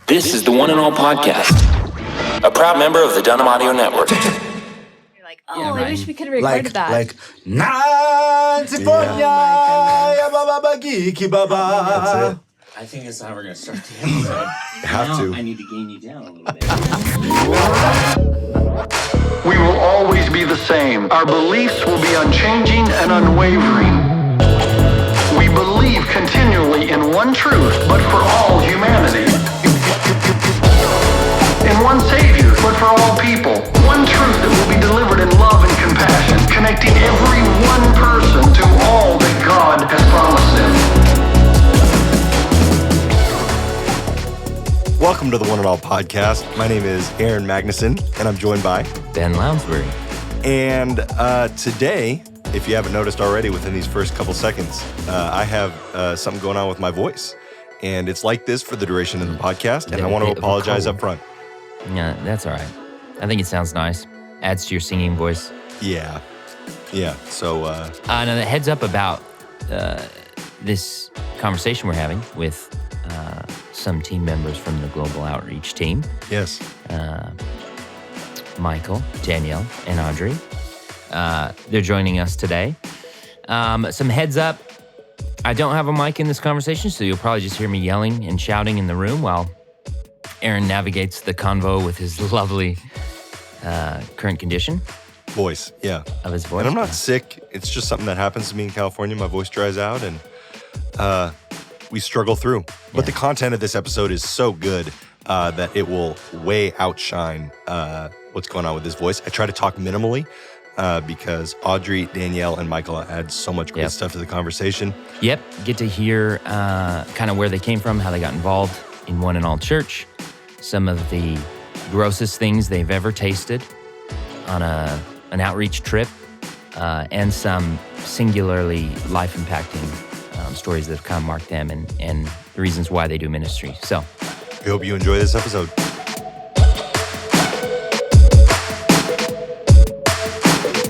This is the One and All Podcast, a proud member of the Dunham Audio Network. You're like, I wish we could have recorded that. Like, Baba. I think that's how we're going to start the episode. Have to. I need to gain you down a little bit. We will always be the same. Our beliefs will be unchanging and unwavering. We believe continually in one truth, but for all humanity. In one Savior, but for all people. One truth that will be delivered in love and compassion, connecting every one person to all that God has promised them. Welcome to the One and All Podcast. My name is Aaron Magnuson, and I'm joined by Ben Lounsbury. And today, if you haven't noticed already within these first couple seconds, I have something going on with my voice. And it's like this for the duration of the podcast, and I want to apologize up front. Yeah, that's all right. I think it sounds nice. Adds to your singing voice. Yeah. So, Now, the heads up about this conversation we're having with some team members from the Global Outreach team. yes. Michael, Danielle, and Audrey. They're joining us today. Some heads up. I don't have a mic in this conversation, so you'll probably just hear me yelling and shouting in the room while Aaron navigates the convo with his lovely current condition Voice, yeah. of his voice. And I'm not sick. It's just something that happens to me in California. My voice dries out, and we struggle through. But the content of this episode is so good that it will way outshine what's going on with his voice. I try to talk minimally because Audrey, Danielle, and Michael add so much great stuff to the conversation. Yep, get to hear kind of where they came from, how they got involved in One and All Church, some of the grossest things they've ever tasted on an outreach trip, and some singularly life-impacting stories that have kind of marked them and the reasons why they do ministry. So, We hope you enjoy this episode.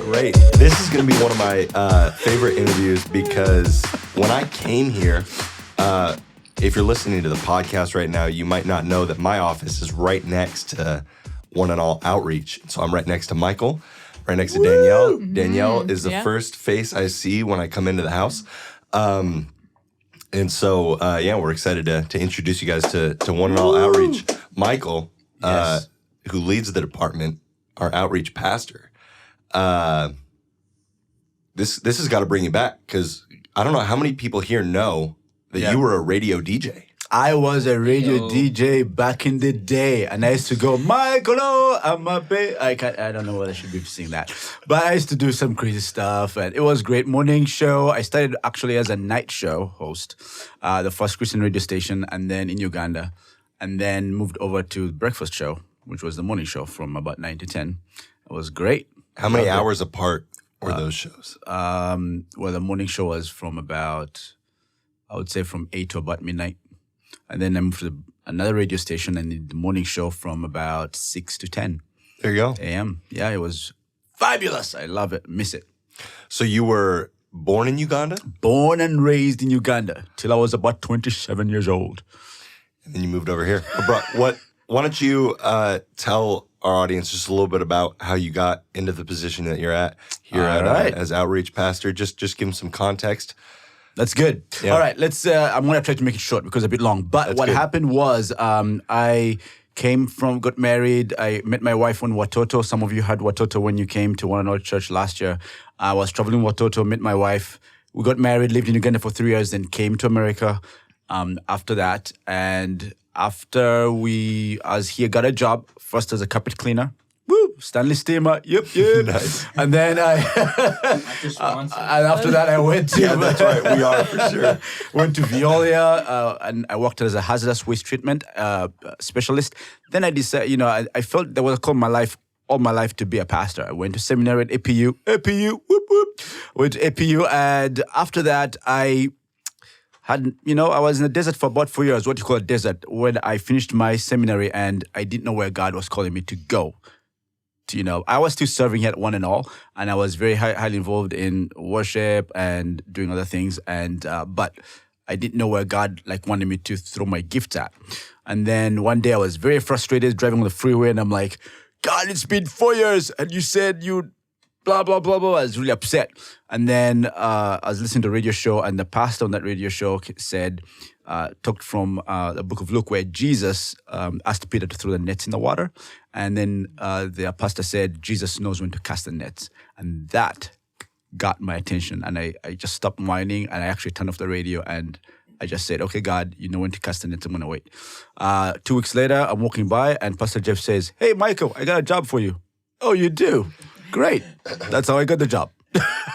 Great. This is going to be one of my favorite interviews because when I came here, if you're listening to the podcast right now, you might not know that my office is right next to One and All Outreach. So I'm right next to Michael, right next to Danielle. Danielle is the first face I see when I come into the house. And so, we're excited to introduce you guys to One and All Outreach. Michael, who leads the department, our outreach pastor. This has got to bring you back because I don't know how many people here know that you were a radio DJ. I was a radio DJ back in the day, and I used to go, Michael, I'm a baby. I don't know whether I should be saying that, but I used to do some crazy stuff, and it was a great morning show. I started actually as a night show host, the first Christian radio station, and then in Uganda, and then moved over to the breakfast show, which was the morning show from about 9 to 10. It was great. How many hours apart were those shows? Well, the morning show was from about, I would say from 8 to about midnight. And then I moved to another radio station and did the morning show from about 6 to 10 There you go. a.m. Yeah, it was fabulous. I love it. Miss it. So you were born in Uganda? Born and raised in Uganda till I was about 27 years old. And then you moved over here. Why don't you tell our audience just a little bit about how you got into the position that you're at here as outreach pastor? Just give them some context. That's good. Yeah. All right, let's. I'm going to try to make it short because it's a bit long. But That's what good. happened was I got married. I met my wife in Watoto. Some of you had Watoto when you came to One and All Church last year. I was traveling Watoto, met my wife. We got married, lived in Uganda for 3 years, then came to America after that. And after I was here, got a job, first as a carpet cleaner. Woo! Stanley Steamer. Yep. Nice. And then and after that, I went to... Yeah, that's right. We are for sure. Went to Veolia and I worked as a hazardous waste treatment specialist. Then I decided, I felt that was called all my life to be a pastor. I went to seminary at APU, whoop, whoop. Went to APU, and after that, I was in the desert for about 4 years, what you call a desert, when I finished my seminary and I didn't know where God was calling me to go. I was still serving at One and All, and I was very highly involved in worship and doing other things. And but I didn't know where God wanted me to throw my gifts at. And then one day I was very frustrated driving on the freeway, and I'm like, God, it's been 4 years, and you said you blah, blah, blah, blah. I was really upset. And then I was listening to a radio show, and the pastor on that radio show said, talked from the book of Luke, where Jesus asked Peter to throw the nets in the water. And then the pastor said, Jesus knows when to cast the nets. And that got my attention. And I just stopped whining, and I actually turned off the radio, and I just said, okay, God, you know when to cast the nets. I'm going to wait. 2 weeks later, I'm walking by, and Pastor Jeff says, hey, Michael, I got a job for you. Oh, you do? Great. That's how I got the job.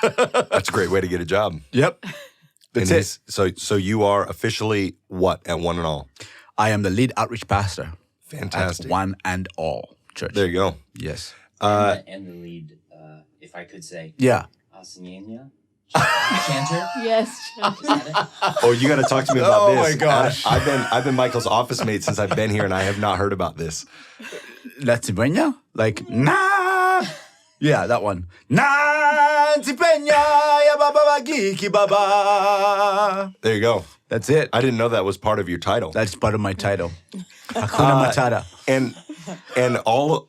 That's a great way to get a job. Yep. That's it. So you are officially what at One and All? I am the lead outreach pastor. Fantastic. At One and All Church. There you go. Yes. And the lead, if I could say. Yeah. Asinienia? Chanter? Yes. Oh, you got to talk to me about this. Oh my gosh. I've been Michael's office mate since I've been here, and I have not heard about this. Latsipenya? Nah. Yeah, that one. Natsipenya ya baba bagiki baba. There you go. That's it. I didn't know that was part of your title. That's part of my title. Hakuna Matata. And all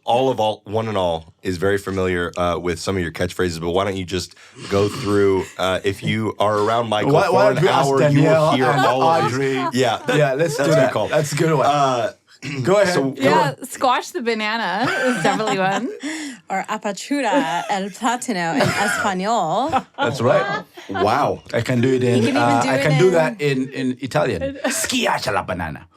One and All is very familiar with some of your catchphrases, but why don't you just go through, if you are around Michael for an hour, you will hear all Audrey. of these. Yeah, Let's do that. Cool. That's a good one. Go ahead. Yeah, squash the banana is definitely one. Or apertura el plátano en español. That's right. Wow. I can do it in. You can even do I it can in- do that in Italian. Schiaccia la banana.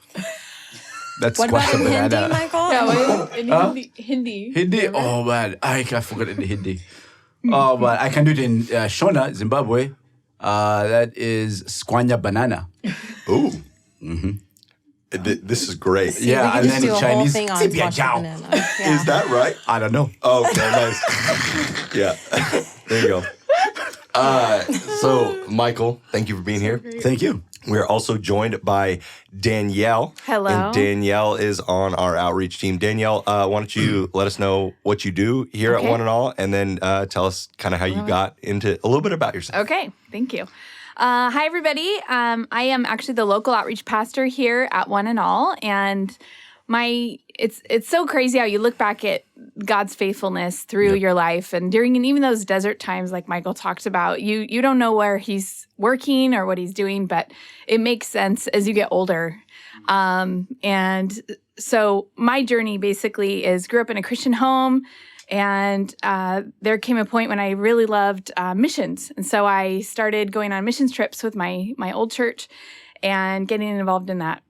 That's What squash about the in banana. Hindi, Michael? Yeah, in Hindi. Hindi? Oh man, I forgot it in Hindi. Oh, but I can do it in Shona, Zimbabwe. That is squanya banana. Ooh. Mm-hmm. This is great. See, Yeah, we could and just then do in a Chinese, whole thing on "Tibia squash the jiao." banana. Yeah. Is that right? I don't know. Oh, okay, nice. Yeah, there you go. So, Michael, thank you for being here. Thank you. We're also joined by Danielle. Hello. And Danielle is on our outreach team. Danielle, why don't you let us know what you do here at One and All, and then tell us kind of how you got into a little bit about yourself. Okay, thank you. Hi, everybody. I am actually the local outreach pastor here at One and All, and it's so crazy how you look back at God's faithfulness through your life, and during even those desert times, like Michael talked about, you don't know where He's working or what He's doing, but it makes sense as you get older. And so my journey basically is grew up in a Christian home. And there came a point when I really loved missions. And so I started going on missions trips with my old church and getting involved in that.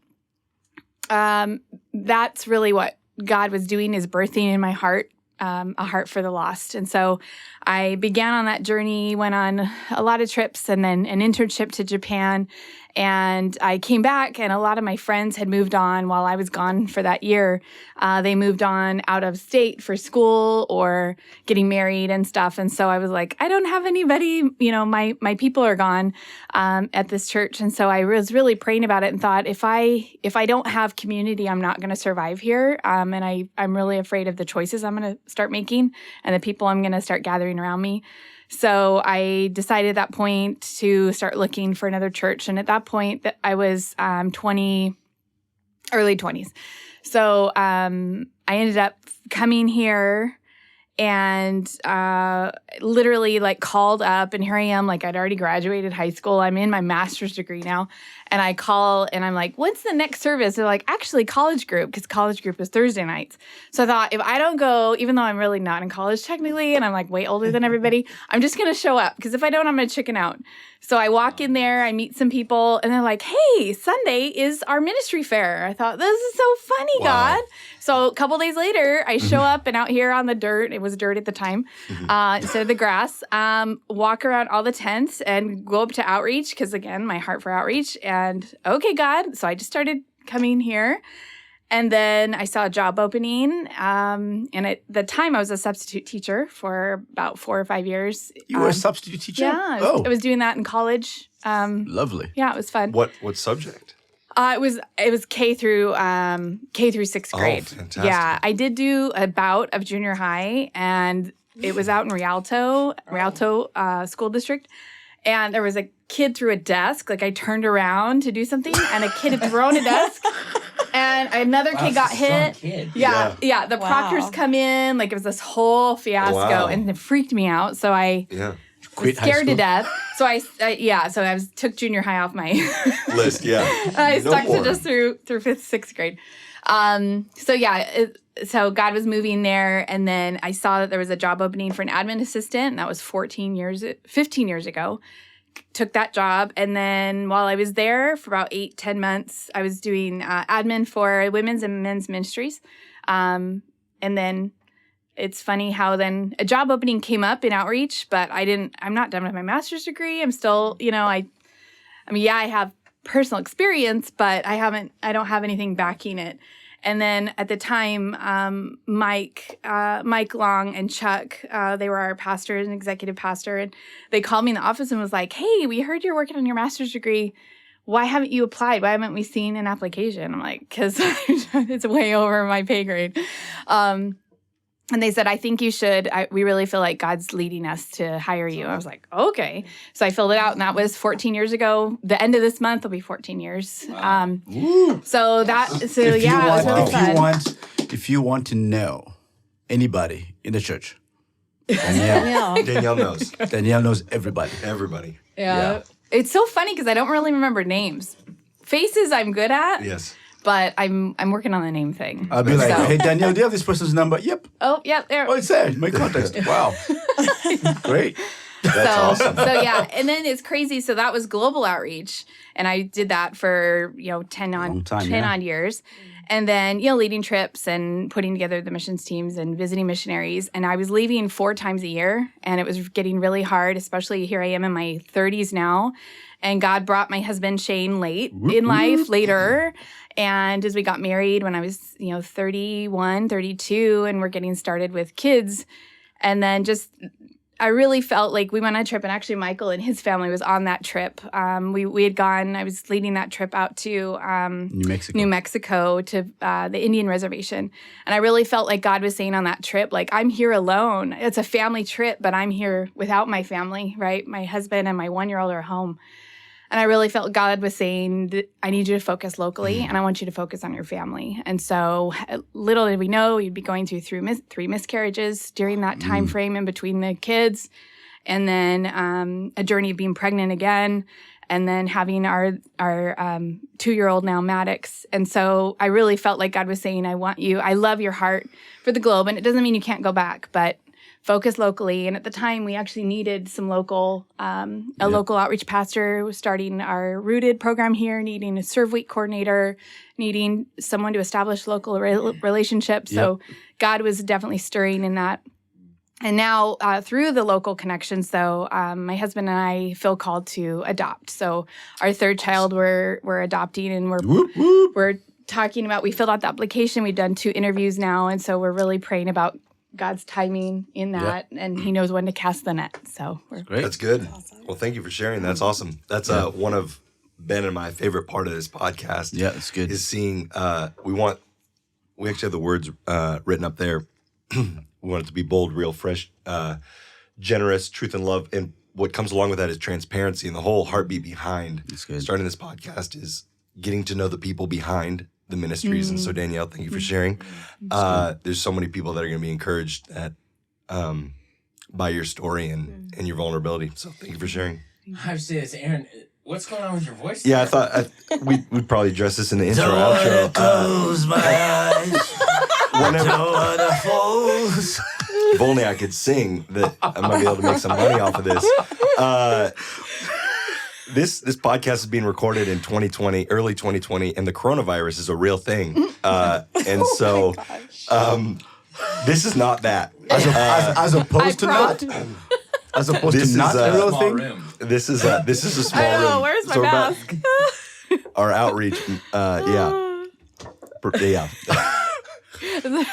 That's really what God was doing, is birthing in my heart, a heart for the lost. And so I began on that journey, went on a lot of trips, and then an internship to Japan. And I came back, and a lot of my friends had moved on while I was gone for that year. They moved on out of state for school or getting married and stuff. And so I was like, I don't have anybody, my people are gone at this church. And so I was really praying about it and thought, if I don't have community, I'm not going to survive here. And I'm really afraid of the choices I'm going to start making and the people I'm going to start gathering around me. So I decided at that point to start looking for another church. And at that point, I was 20, early 20s. So I ended up coming here and literally called up, and here I am, I'd already graduated high school. I'm in my master's degree now. And I call and I'm like, what's the next service? They're like, actually college group, because college group is Thursday nights. So I thought, if I don't go, even though I'm really not in college technically, and I'm way older than everybody, I'm just going to show up, because if I don't, I'm going to chicken out. So I walk in there, I meet some people, and they're like, hey, Sunday is our ministry fair. I thought, this is so funny, Wow. God. So a couple days later, I show up, and out here on the dirt, it was dirt at the time, instead of the grass, walk around all the tents and go up to outreach, because again, my heart for outreach. And okay, God. So I just started coming here. And then I saw a job opening. And at the time, I was a substitute teacher for about 4 or 5 years. You were a substitute teacher? Yeah, I was doing that in college. Lovely. Yeah, it was fun. What subject? It was K through 6th grade. Oh, fantastic. Yeah, I did do a bout of junior high, and it was out in Rialto School District. And there was a kid threw a desk. Like I turned around to do something, and a kid had thrown a desk. And another kid got hit. Yeah. The proctors come in. Like it was this whole fiasco, and it freaked me out. So I was scared to death. So I took junior high off my list. Yeah, I stuck to just through 5th, 6th grade. So God was moving there, and then I saw that there was a job opening for an admin assistant, and that was 15 years ago. Took that job, and then while I was there for about 8-10 months, I was doing admin for women's and men's ministries. And then it's funny how then a job opening came up in outreach, but I'm not done with my master's degree. I'm still, I have personal experience, but I don't have anything backing it. And then at the time, Mike Long and Chuck, they were our pastors and executive pastor, and they called me in the office and was like, "Hey, we heard you're working on your master's degree. Why haven't you applied? Why haven't we seen an application?" I'm like, "Because it's way over my pay grade." And they said, "I think you should. We really feel like God's leading us to hire you." I was like, "Okay." So I filled it out, and that was 14 years ago. The end of this month will be 14 years. Wow. It was really fun. If you want to know anybody in the church, Danielle knows. Danielle knows everybody. Everybody. Yeah. It's so funny because I don't really remember names. Faces I'm good at. Yes. But I'm working on the name thing. I'll be like, "Hey, Danielle, do you have this person's number?" "Yep." "Oh, yeah, there." "Oh, it's there. My context." Wow. Great. That's awesome. And then it's crazy. So that was global outreach, and I did that for 10 odd years, and then leading trips and putting together the missions teams and visiting missionaries. And I was leaving 4 times a year, and it was getting really hard. Especially here I am in my 30s now, and God brought my husband Shane later. And as we got married when I was 31, 32, and we're getting started with kids, and then I really felt like we went on a trip, and actually Michael and his family was on that trip. We had gone, I was leading that trip out to New Mexico to the Indian reservation. And I really felt like God was saying on that trip, like, I'm here alone. It's a family trip, but I'm here without my family, right? My husband and my 1-year-old are home. And I really felt God was saying, I need you to focus locally, and I want you to focus on your family. And so little did we know we'd be going through 3 miscarriages during that time frame in between the kids, and then a journey of being pregnant again, and then having our 2-year-old now, Maddox. And so I really felt like God was saying, I love your heart for the globe. And it doesn't mean you can't go back, but focus locally. And at the time, we actually needed some local outreach pastor who was starting our Rooted program here, needing a Serve Week coordinator, needing someone to establish local relationships. So God was definitely stirring in that. And now through the local connections, though, my husband and I feel called to adopt. So our 3rd child we're adopting, and we're talking about, we filled out the application. We've done 2 interviews now. And so we're really praying about God's timing in that, and He knows when to cast the net. So that's good. Awesome. Well, thank you for sharing. That's awesome. That's one of Ben and my favorite part of this podcast. Yeah, it's good. Is seeing we actually have the words written up there. We want it to be bold, real, fresh, generous, truth and love, and what comes along with that is transparency. And the whole heartbeat behind starting this podcast is getting to know the people behind the ministries. And so Danielle, thank you for sharing. There's so many people that are going to be encouraged by your story and your vulnerability. So thank you for sharing. I would say this, Aaron. What's going on with your voice? Yeah, I thought we'd probably address this in the intro outro. Close my eyes. If only I could sing, that I might be able to make some money off of this. This podcast is being recorded in 2020, early 2020, and the coronavirus is a real thing. And so this is not that. As opposed to not. As opposed to not a real thing. Room. This is a small room. Oh, where's my mask? Our outreach,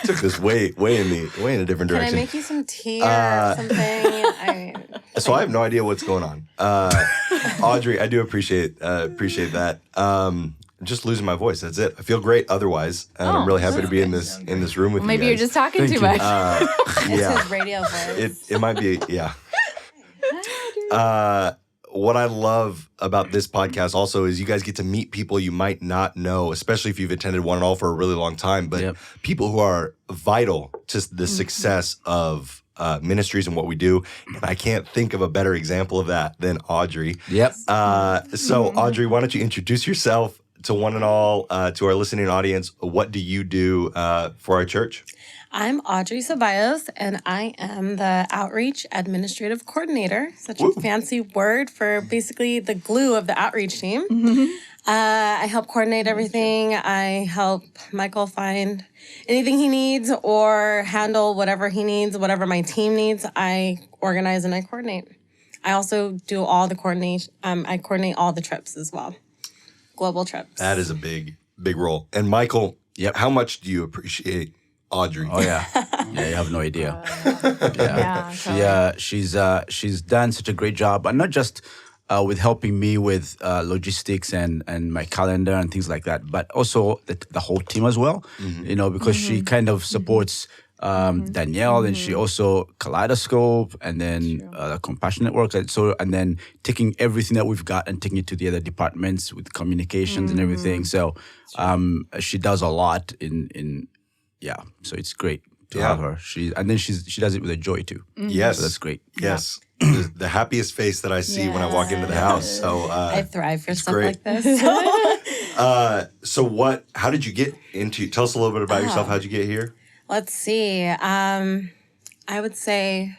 took this way in a different direction. Can I make you some tea or something? So I have no idea what's going on. Audrey, I do appreciate that. I'm just losing my voice. That's it. I feel great otherwise. I'm really happy to be in this room with you. Maybe guys. you're just talking too much. It's his radio voice. It might be, yeah. what I love about this podcast also is you guys get to meet people you might not know, especially if you've attended One and All for a really long time, but people who are vital to the success of ministries and what we do. And I can't think of a better example of that than Audrey. Yep. So Audrey, why don't you introduce yourself to One and All, to our listening audience? What do you do for our church? I'm Audrey Ceballos, and I am the Outreach Administrative Coordinator. Such a fancy word for basically the glue of the outreach team. I help coordinate everything. I help Michael find anything he needs or handle whatever he needs, whatever my team needs. I organize and I coordinate. I also do all the coordination. I coordinate all the trips as well. Global trips. That is a big role. And Michael, how much do you appreciate Audrey? Oh yeah, you have no idea. She's done such a great job, and not just with helping me with logistics and my calendar and things like that, but also the whole team as well. You know, because she kind of supports Danielle, and she also Kaleidoscope, and then Compassion Network, and then taking everything that we've got and taking it to the other departments with communications and everything. So she does a lot in. Yeah, so it's great to have her. She does it with a joy too. Yes, so that's great. Yes, the happiest face that I see when I walk into the house. So I thrive for stuff great. like this. So how did you get into? Tell us a little bit about yourself. How'd you get here? Let's see. I would say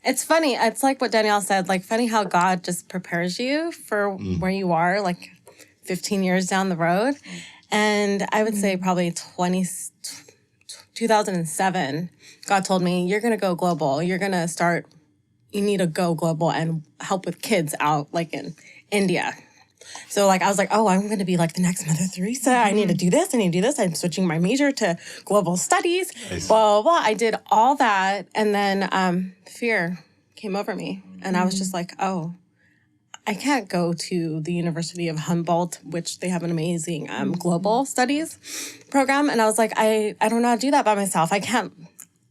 it's funny. It's like what Danielle said. Like funny how God just prepares you for where you are. Like 15 years down the road, and I would say probably 2007, God told me, you're going to go global. You need to go global and help with kids out like in India. So like, I was like, oh, I'm going to be like the next Mother Teresa. I need to do this. I need to do this. I'm switching my major to global studies, blah, blah, blah. I did all that. And then fear came over me. And I was just like, oh, I can't go to the University of Humboldt, which they have an amazing global studies program. And I was like, I don't know how to do that by myself. I can't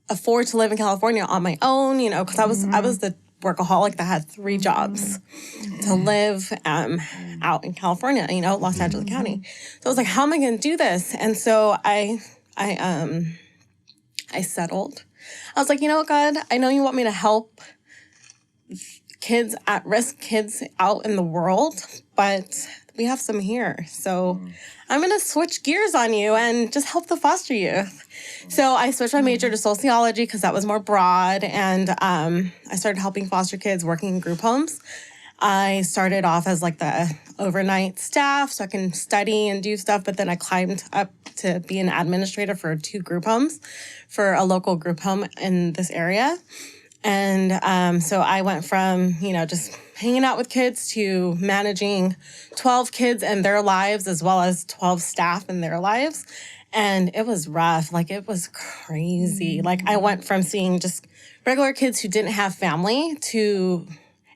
afford to live in California on my own, you know, because I was the workaholic that had 3 jobs to live out in California, you know, Los Angeles County. So I was like, how am I going to do this? And so I settled. I was like, you know what, God, I know you want me to help kids at risk, kids out in the world, but we have some here. So I'm going to switch gears on you and just help the foster youth. So I switched my major to sociology because that was more broad. And I started helping foster kids working in group homes. I started off as like the overnight staff so I can study and do stuff. But then I climbed up to be an administrator for 2 group homes for a local group home in this area. And so I went from, you know, just hanging out with kids to managing 12 kids and their lives as well as 12 staff and their lives. And it was rough. Like, it was crazy. Like, I went from seeing just regular kids who didn't have family to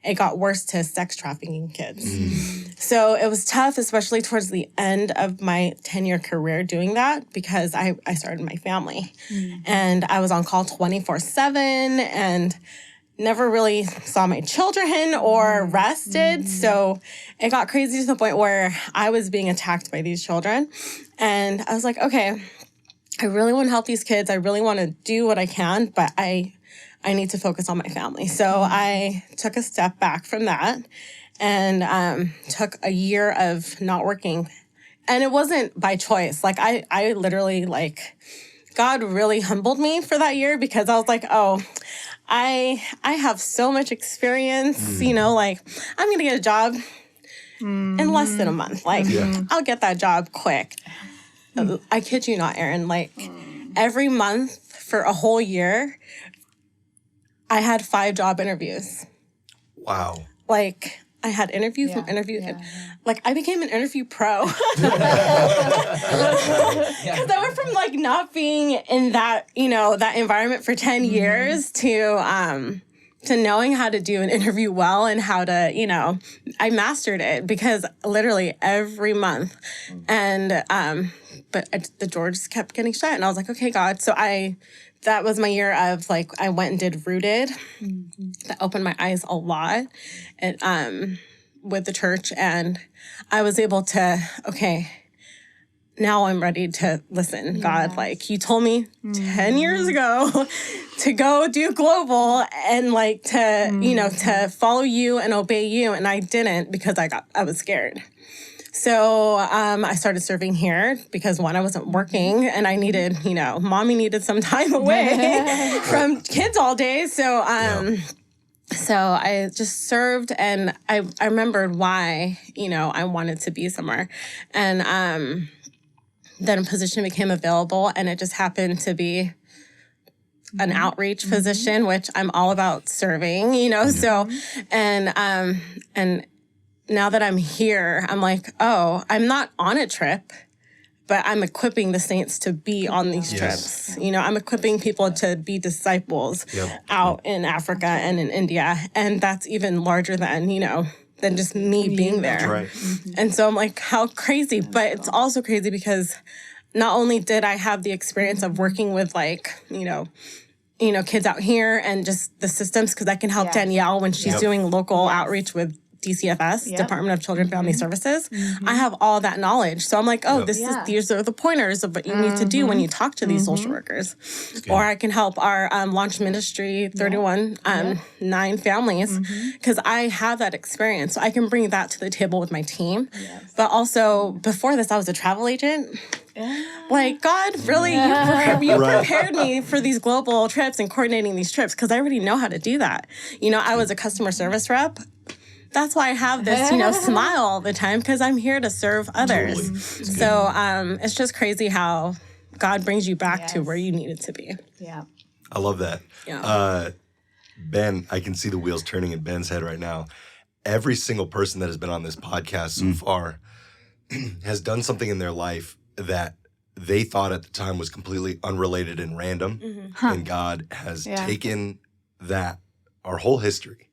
it got worse to sex trafficking kids. So it was tough, especially towards the end of my 10-year career doing that because I started my family. And I was on call 24/7 and never really saw my children or rested. So it got crazy to the point where I was being attacked by these children. And I was like, okay, I really want to help these kids. I really want to do what I can, but I need to focus on my family. So I took a step back from that and took a year of not working. And it wasn't by choice. Like, I literally, like, God really humbled me for that year because I was like, oh, I have so much experience, you know, like, I'm going to get a job in less than a month. Like, I'll get that job quick. I kid you not, Aaron. Like, every month for a whole year, I had 5 job interviews. Wow. Like, I had interview from interview. Like, I became an interview pro. Because I went from, like, not being in that, you know, that environment for 10 years to knowing how to do an interview well and how to, you know, I mastered it because literally every month. And, but the doors kept getting shut. And I was like, okay, God. So that was my year of, like, I went and did Rooted. That opened my eyes a lot. It with the church, and I was able to, okay, now I'm ready to listen, God. Like, you told me 10 years ago to go do global and like to, you know, to follow you and obey you. And I didn't because I was scared. So I started serving here because, one, I wasn't working and I needed, you know, mommy needed some time away from kids all day. So so I just served, and I remembered why, you know, I wanted to be somewhere. And then a position became available, and it just happened to be an outreach position, which I'm all about serving, you know. So, and now that I'm here, I'm like, oh, I'm not on a trip, but I'm equipping the saints to be on these trips. You know, I'm equipping people to be disciples out in Africa and in India. And that's even larger than, you know, than just me being there. That's right. And so I'm like, how crazy. But it's also crazy because not only did I have the experience of working with, like, you know, kids out here and just the systems, because I can help Danielle when she's doing local outreach with DCFS, Department of Children and Family Services. I have all that knowledge. So I'm like, oh, these are the pointers of what you need to do when you talk to these social workers. Or I can help our launch ministry 9 families, because I have that experience. So I can bring that to the table with my team. But also, before this, I was a travel agent. Like, God, really, you prepared me for these global trips and coordinating these trips, because I already know how to do that. You know, I was a customer service rep. That's why I have this, you know, smile all the time, because I'm here to serve others. Totally. So it's just crazy how God brings you back to where you needed to be. Yeah. I love that. Yeah. Ben, I can see the wheels turning in Ben's head right now. Every single person that has been on this podcast so far has done something in their life that they thought at the time was completely unrelated and random. And God has taken that, our whole history,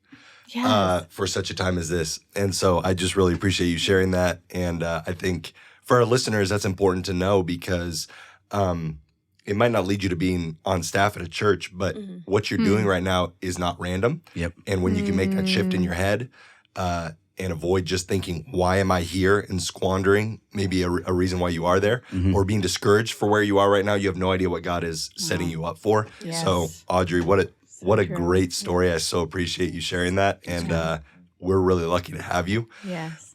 for such a time as this. And so I just really appreciate you sharing that. And I think for our listeners, that's important to know, because it might not lead you to being on staff at a church, but what you're doing right now is not random. And when you can make that shift in your head and avoid just thinking, why am I here, and squandering maybe a reason why you are there, or being discouraged for where you are right now, you have no idea what God is setting you up for. So Audrey, what a great story. I so appreciate you sharing that. And we're really lucky to have you. Yes.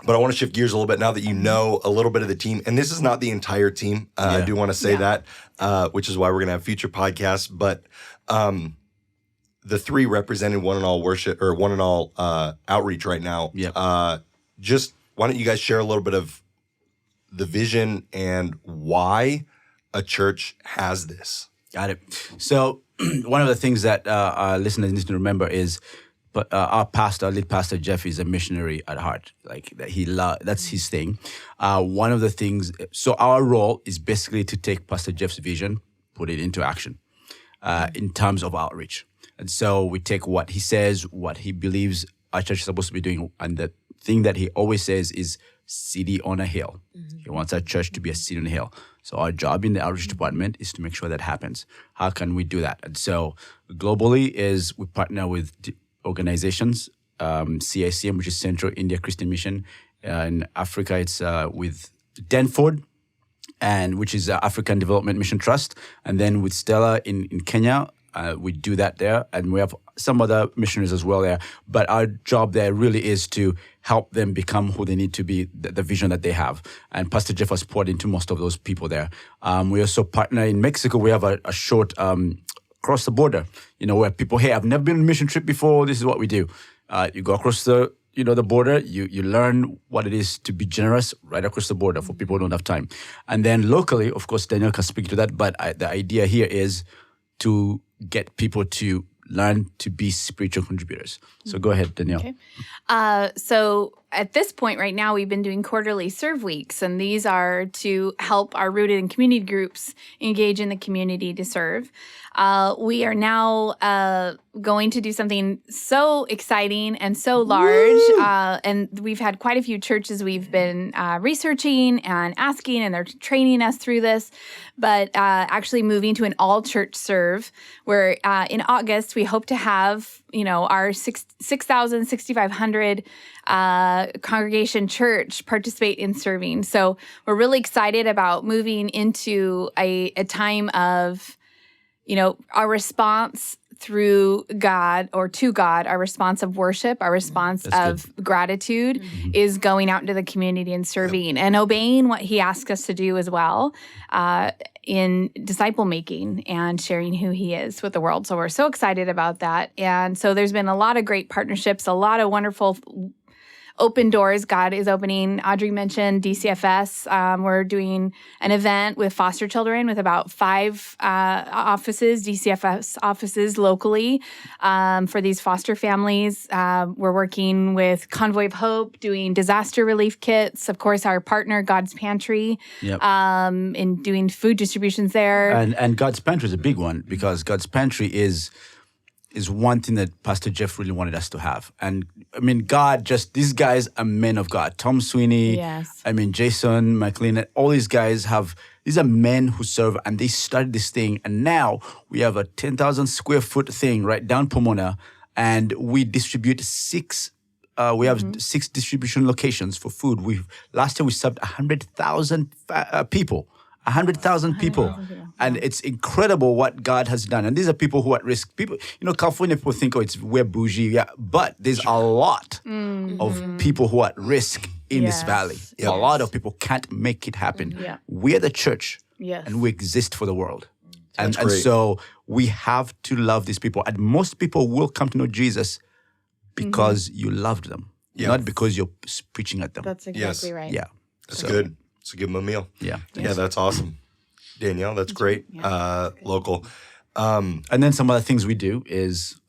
But I want to shift gears a little bit now that you know a little bit of the team. And this is not the entire team. I do want to say that, which is why we're going to have future podcasts. But the three representing One and All Worship, or One and All Outreach right now, just why don't you guys share a little bit of the vision and why a church has this? Got it. So one of the things that our listeners need to remember is, our lead pastor Jeff, is a missionary at heart. Like that's his thing. One of the things, so our role is basically to take Pastor Jeff's vision, put it into action in terms of outreach. And so we take what he says, what he believes our church is supposed to be doing, and the thing that he always says is city on a hill. He wants our church to be a city on a hill. So our job in the outreach department is to make sure that happens. How can we do that? And so globally is we partner with organizations, CICM, which is Central India Christian Mission. In Africa, it's with Denford, and which is African Development Mission Trust. And then with Stella in Kenya, we do that there. And we have some other missionaries as well there. But our job there really is to help them become who they need to be, the vision that they have. And Pastor Jeff has poured into most of those people there. We also partner in Mexico. We have a short cross the border, where people, hey, I've never been on a mission trip before. This is what we do. You go across the border, you learn what it is to be generous right across the border for people who don't have time. And then locally, of course, Danielle can speak to that, but the idea here is to get people to learn to be spiritual contributors. So go ahead, Danielle. Okay. So at this point right now, we've been doing quarterly serve weeks, and these are to help our rooted and community groups engage in the community to serve. We are now going to do something so exciting and so large, and we've had quite a few churches we've been researching and asking, and they're training us through this, but actually moving to an all-church serve, where in August we hope to have our 6,500 congregation church participate in serving. So we're really excited about moving into a time of, our response through God or to God, our response of worship, our response of gratitude is going out into the community and serving and obeying what he asks us to do as well in disciple making and sharing who he is with the world. So we're so excited about that. And so there's been a lot of great partnerships, a lot of wonderful open doors God is opening. Audrey mentioned DCFS. We're doing an event with foster children with about 5 offices, DCFS offices locally for these foster families. We're working with Convoy of Hope, doing disaster relief kits. Of course, our partner, God's Pantry, in doing food distributions there. And God's Pantry is a big one because God's Pantry is one thing that Pastor Jeff really wanted us to have. And I mean, these guys are men of God. Tom Sweeney, Jason McLean, all these guys these are men who serve, and they started this thing. And now we have a 10,000 square foot thing right down Pomona, and we distribute 6 distribution locations for food. Last year we served 100,000 people. 100,000 people. And it's incredible what God has done. And these are people who are at risk. People, California people think, we're bougie. Yeah, but there's a lot of people who are at risk in this valley. A lot of people can't make it happen. We are the church, and we exist for the world. And so we have to love these people. And most people will come to know Jesus because you loved them, not because you're preaching at them. That's exactly right. Yeah. That's good. So give them a meal. Yeah. Yeah, that's awesome. Danielle, that's great. Local. And then some other things we do is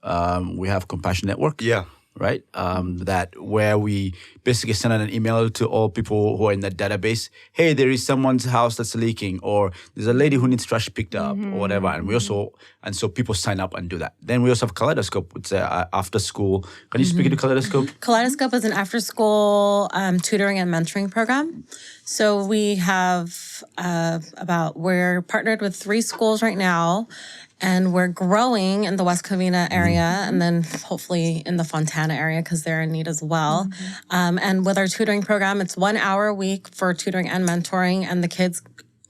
we have Compassion Network. Yeah. Right? That where we basically send out an email to all people who are in that database. Hey, there is someone's house that's leaking, or there's a lady who needs trash picked up, or whatever. And so people sign up and do that. Then we also have Kaleidoscope, which is after school. Can you speak to Kaleidoscope? Kaleidoscope is an after-school tutoring and mentoring program. So we have we're partnered with 3 schools right now, and we're growing in the West Covina area, and then hopefully in the Fontana area because they're in need as well. And with our tutoring program, it's 1 hour a week for tutoring and mentoring, and the kids,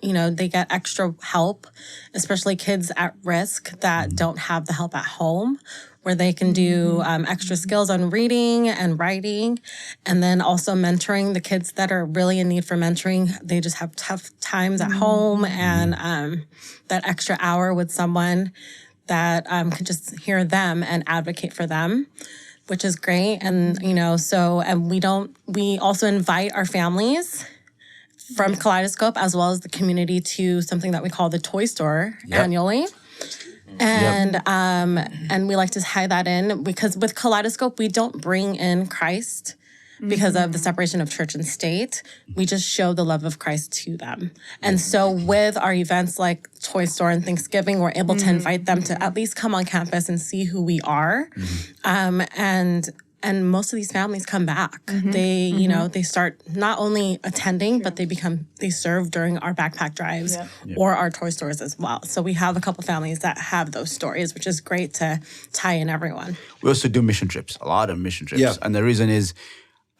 they get extra help, especially kids at risk that don't have the help at home, where they can do extra skills on reading and writing, and then also mentoring the kids that are really in need for mentoring. They just have tough times at home, and that extra hour with someone that could just hear them and advocate for them, which is great. And, we also invite our families from Kaleidoscope as well as the community to something that we call the Toy Store annually. And we like to tie that in because with Kaleidoscope, we don't bring in Christ because of the separation of church and state. We just show the love of Christ to them. And so with our events like Toy Store and Thanksgiving, we're able to invite them to at least come on campus and see who we are. And most of these families come back. They, they start not only attending, but they serve during our backpack drives or our toy stores as well. So we have a couple families that have those stories, which is great to tie in everyone. We also do mission trips, a lot of mission trips. Yeah. And the reason is,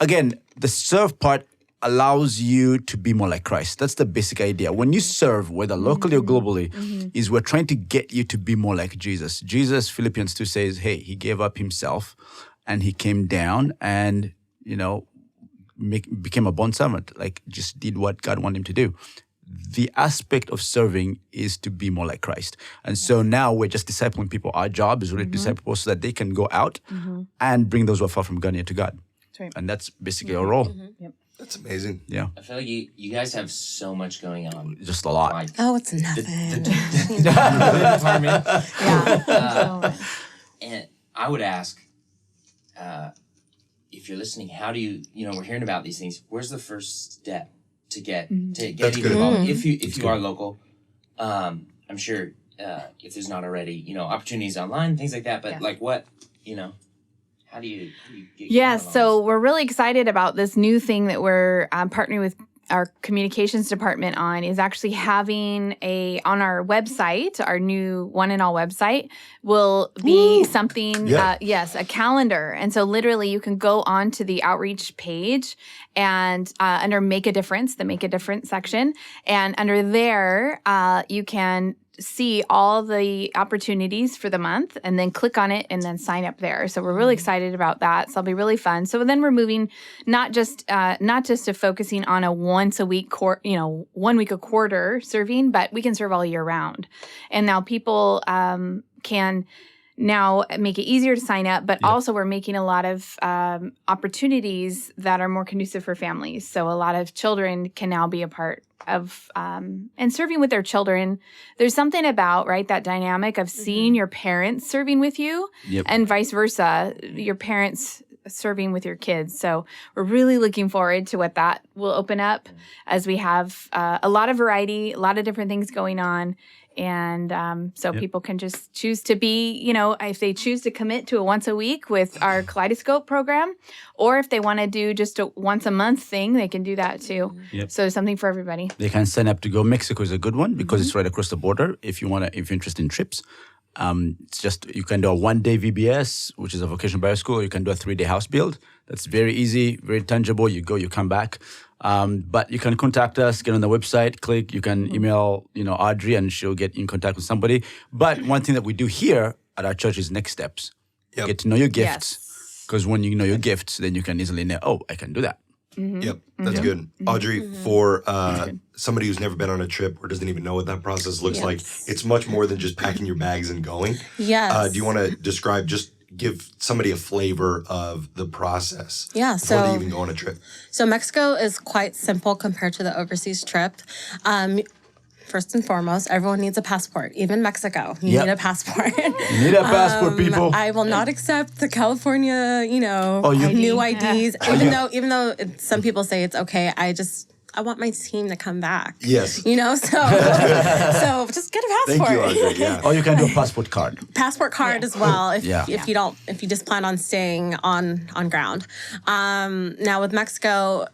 again, the serve part allows you to be more like Christ. That's the basic idea. When you serve, whether locally or globally, is we're trying to get you to be more like Jesus. Jesus, Philippians 2 says, hey, he gave up himself and he came down and, became a bondservant, just did what God wanted him to do. The aspect of serving is to be more like Christ. And so now we're just discipling people. Our job is really to disciple people so that they can go out and bring those who are far from God near to God. That's right. And that's basically our role. That's amazing. Yeah. I feel like you guys have so much going on. Just a lot. It's nothing. Department. And I would ask, if you're listening, how do you, we're hearing about these things. Where's the first step to get involved? If you are local, I'm sure if there's not already, opportunities online, things like that. But what, how do you get so we're really excited about this new thing that we're partnering with our communications department on is actually having on our website, our new One and All website, will be something, a calendar. And so literally you can go onto the outreach page and under Make a Difference, the Make a Difference section. And under there, you can see all the opportunities for the month and then click on it and then sign up there. So we're really excited about that. So it'll be really fun. So then we're moving not just to focusing on a once a week, 1 week a quarter serving, but we can serve all year round. And now people can now make it easier to sign up, but also we're making a lot of opportunities that are more conducive for families. So a lot of children can now be a part of and serving with their children. There's something about, right, that dynamic of seeing your parents serving with you and vice versa, your parents serving with your kids. So we're really looking forward to what that will open up as we have a lot of variety, a lot of different things going on. And so people can just choose to be, if they choose to commit to a once a week with our Kaleidoscope program, or if they want to do just a once a month thing, they can do that too. So something for everybody. They can sign up to go. Mexico is a good one because it's right across the border. If you're interested in trips, it's just you can do a 1-day VBS, which is a vocational Bible school. Or you can do a 3-day house build. That's very easy, very tangible. You go, you come back. But you can contact us, get on the website, click. You can email, Audrey, and she'll get in contact with somebody. But one thing that we do here at our church is next steps. Get to know your gifts, because when you know your gifts, then you can easily know, I can do that. Yep, that's good. Audrey, for somebody who's never been on a trip or doesn't even know what that process looks like, it's much more than just packing your bags and going. Yes. Do you want to give somebody a flavor of the process before they even go on a trip? So Mexico is quite simple compared to the overseas trip. First and foremost, everyone needs a passport. Even Mexico, you need a passport. You need a passport, people. I will not accept the California, new IDs. Even though some people say it's okay, I want my team to come back. Yes. So just get a passport. Thank you, Audrey. Yeah. Or you can do a passport card. Passport card as well if you just plan on staying on ground. Now with Mexico,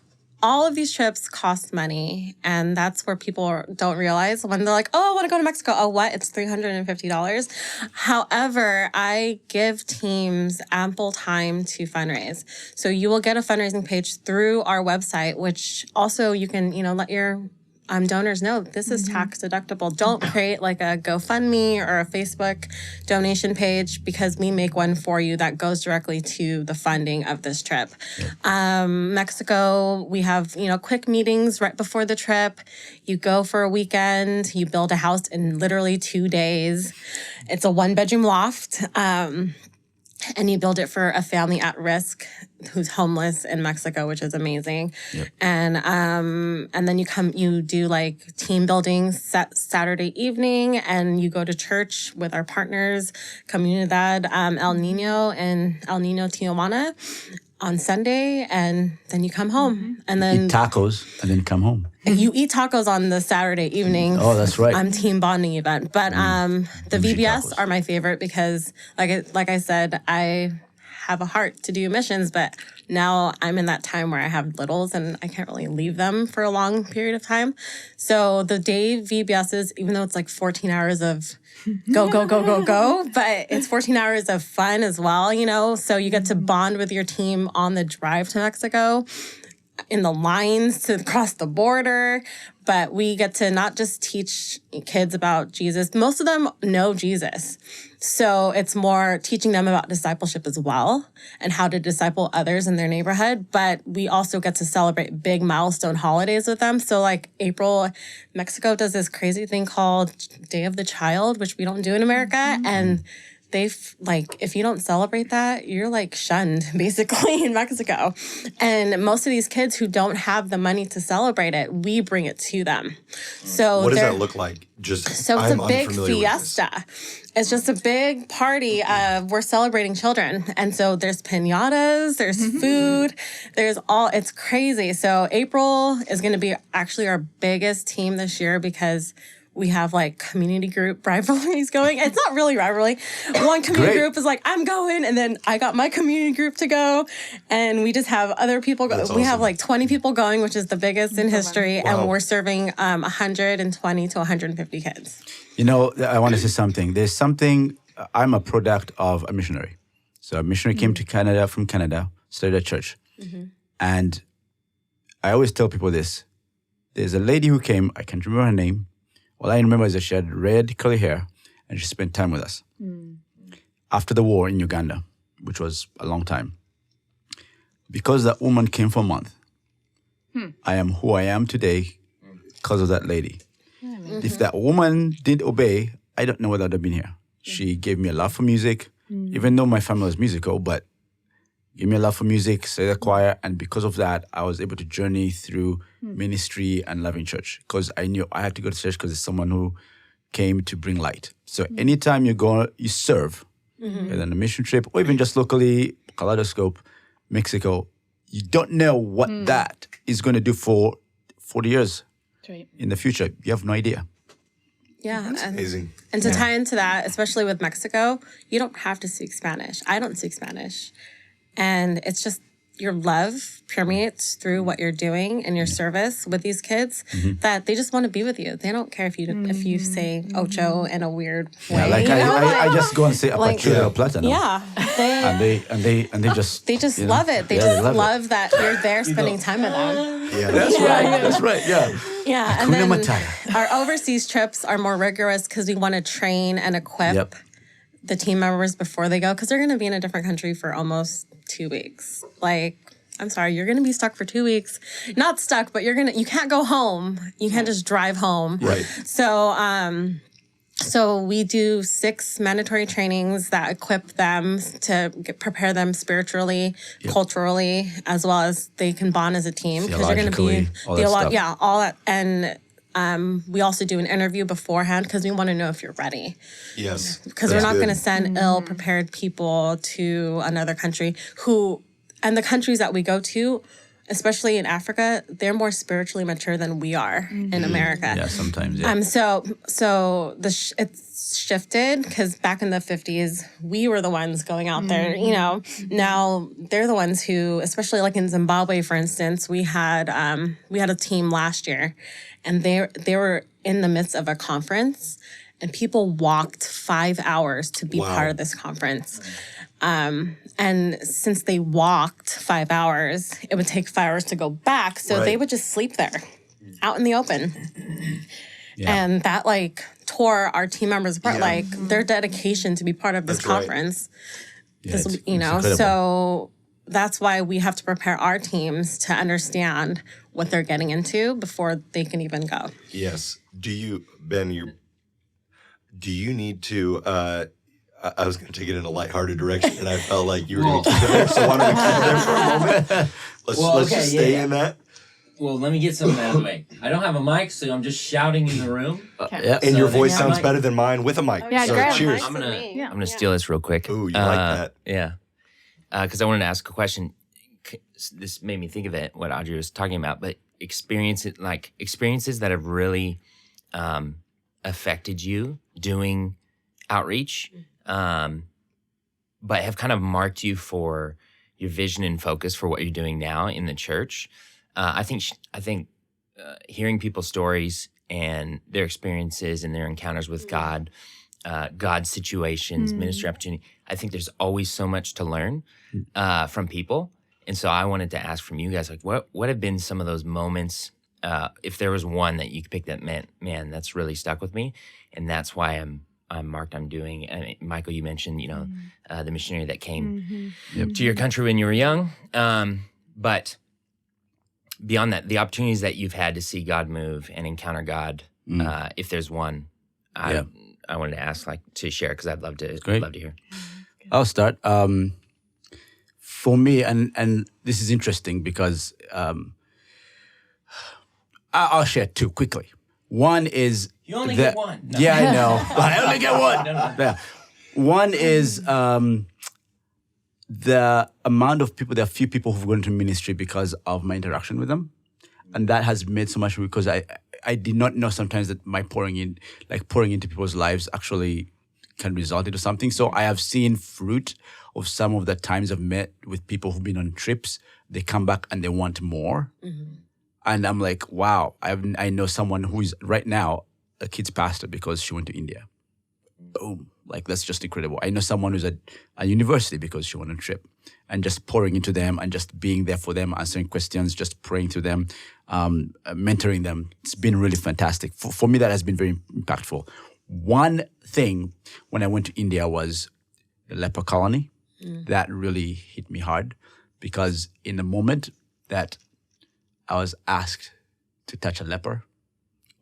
all of these trips cost money, and that's where people don't realize when they're like, I want to go to Mexico. Oh, what? It's $350. However, I give teams ample time to fundraise. So you will get a fundraising page through our website, which also you can, let your donors know this is tax deductible. Don't create like a GoFundMe or a Facebook donation page, because we make one for you that goes directly to the funding of this trip. Mexico, we have, quick meetings right before the trip. You go for a weekend, you build a house in literally 2 days. It's a 1-bedroom loft. And you build it for a family at risk who's homeless in Mexico, which is amazing. And then you do like team building Saturday evening, and you go to church with our partners, Comunidad El Nino and El Nino Tijuana on Sunday, and then you come home. And then eat tacos and then come home. You eat tacos on the Saturday evening. Oh, that's right. Team bonding event. But the VBS tacos are my favorite because, like I said, I have a heart to do missions, but now I'm in that time where I have littles and I can't really leave them for a long period of time. So the day VBSs, even though it's like 14 hours of go, but it's 14 hours of fun as well, so you get to bond with your team on the drive to Mexico, in the lines to cross the border, but we get to not just teach kids about Jesus. Most of them know Jesus. So it's more teaching them about discipleship as well and how to disciple others in their neighborhood. But we also get to celebrate big milestone holidays with them. So like April, Mexico does this crazy thing called Day of the Child, which we don't do in America. And if you don't celebrate that, you're shunned basically in Mexico. And most of these kids who don't have the money to celebrate it, we bring it to them. So what does that look like? It's a big fiesta. It's just a big party of we're celebrating children. And so there's piñatas, there's food, it's crazy. So April is going to be actually our biggest team this year because We have like community group rivalries going. It's not really rivalry. One community group is like, I'm going, and then I got my community group to go, and we just have other people go. That's We have awesome. like 20 people going, which is the biggest in history, Wow. and we're serving 120 to 150 kids. You know, I want to say something. There's something, I'm a product of a missionary. So a missionary came to Canada from Canada, started a church. And I always tell people this. There's a lady who came, I can't remember her name. All I remember is that she had red curly hair and she spent time with us. After the war in Uganda, which was a long time. Because that woman came for a month, I am who I am today because of that lady. If that woman didn't obey, I don't know whether I'd have been here. She gave me a love for music, even though my family was musical, but gave me a love for music, started a choir, and because of that, I was able to journey through ministry and loving church because I knew I had to go to church because it's someone who came to bring light. So anytime you go, you serve, whether on a mission trip or even just locally, Kaleidoscope, Mexico, you don't know what that is going to do for 40 years in the future. You have no idea. Yeah. Amazing. And to tie into that, especially with Mexico, you don't have to speak Spanish. I don't speak Spanish. And it's just your love permeates through what you're doing in your service with these kids that they just want to be with you. They don't care if you say ocho in a weird way. Yeah, like you know? I just go and say Like- apertura or platano. Yeah. And they just They just you know, love it. They yeah, just love it. love that you're there spending time with them. Yeah. That's right. Yeah. Yeah. And Hakuna then Matata. our overseas trips are more rigorous because we want to train and equip Yep. the team members before they go because they're going to be in a different country for almost 2 weeks. Like, I'm sorry, you're going to be stuck for 2 weeks. Not stuck, but you can't go home. You can't just drive home. Right. So we do 6 mandatory trainings that equip them to prepare them spiritually, culturally, as well as they can bond as a team because you're going to be Theologically, all that stuff. yeah, all that. And we also do an interview beforehand because we want to know if you're ready. Yes. Because we're not going to send ill-prepared people to another country and the countries that we go to, especially in Africa, they're more spiritually mature than we are in America. Yeah, sometimes. Yeah. So it's shifted because back in the 50s, we were the ones going out there. You know, now they're the ones who, especially like in Zimbabwe, for instance, we had a team last year, and they were in the midst of a conference, and people walked 5 hours to be part of this conference. And since they walked 5 hours, it would take 5 hours to go back. So they would just sleep there out in the open. And that like tore our team members apart, like their dedication to be part of this That's right. conference. Yeah, This, it's you know, incredible. so that's why we have to prepare our teams to understand what they're getting into before they can even go. Yes. Do you, Ben, do you need to, I was going to take it in a lighthearted direction, and I felt like you were going to keep it there, so why don't we keep it there for a moment? Let's just stay in that. Well, let me get something out of the way. I don't have a mic, so I'm just shouting in the room. Yeah. And your So voice they- sounds mic. better than mine with a mic. Yeah, so grab cheers. I'm gonna steal this real quick. Ooh, you like that. Yeah, because I wanted to ask a question. This made me think of it. What Audrey was talking about, but experiences that have really affected you doing outreach, but have kind of marked you for your vision and focus for what you're doing now in the church. I think hearing people's stories and their experiences and their encounters with God, God's situations, ministry opportunity. I think there's always so much to learn from people, and so I wanted to ask from you guys, like, what have been some of those moments? If there was one that you could pick that meant, man, that's really stuck with me, and that's why I'm marked. I'm doing. And Michael, you mentioned, the missionary that came to your country when you were young, but beyond that, the opportunities that you've had to see God move and encounter God, if there's one, I wanted to ask, to share, because I'd love to hear. I'll start. For me, and this is interesting because I'll share 2 quickly. One is You only get one. No. Yeah, I know. I only get one. No. Yeah. One is the amount of people. There are few people who've gone into ministry because of my interaction with them, and that has made so much because I did not know sometimes that my pouring into people's lives actually can result into something. So I have seen fruit of some of the times I've met with people who've been on trips. They come back and they want more. And I'm like, wow, I know someone who is right now a kids pastor because she went to India. Boom. Like, that's just incredible. I know someone who's at a university because she went on a trip, and just pouring into them and just being there for them, answering questions, just praying to them, mentoring them. It's been really fantastic. For me, that has been very impactful. One thing when I went to India was the leper colony. That really hit me hard, because in the moment that I was asked to touch a leper,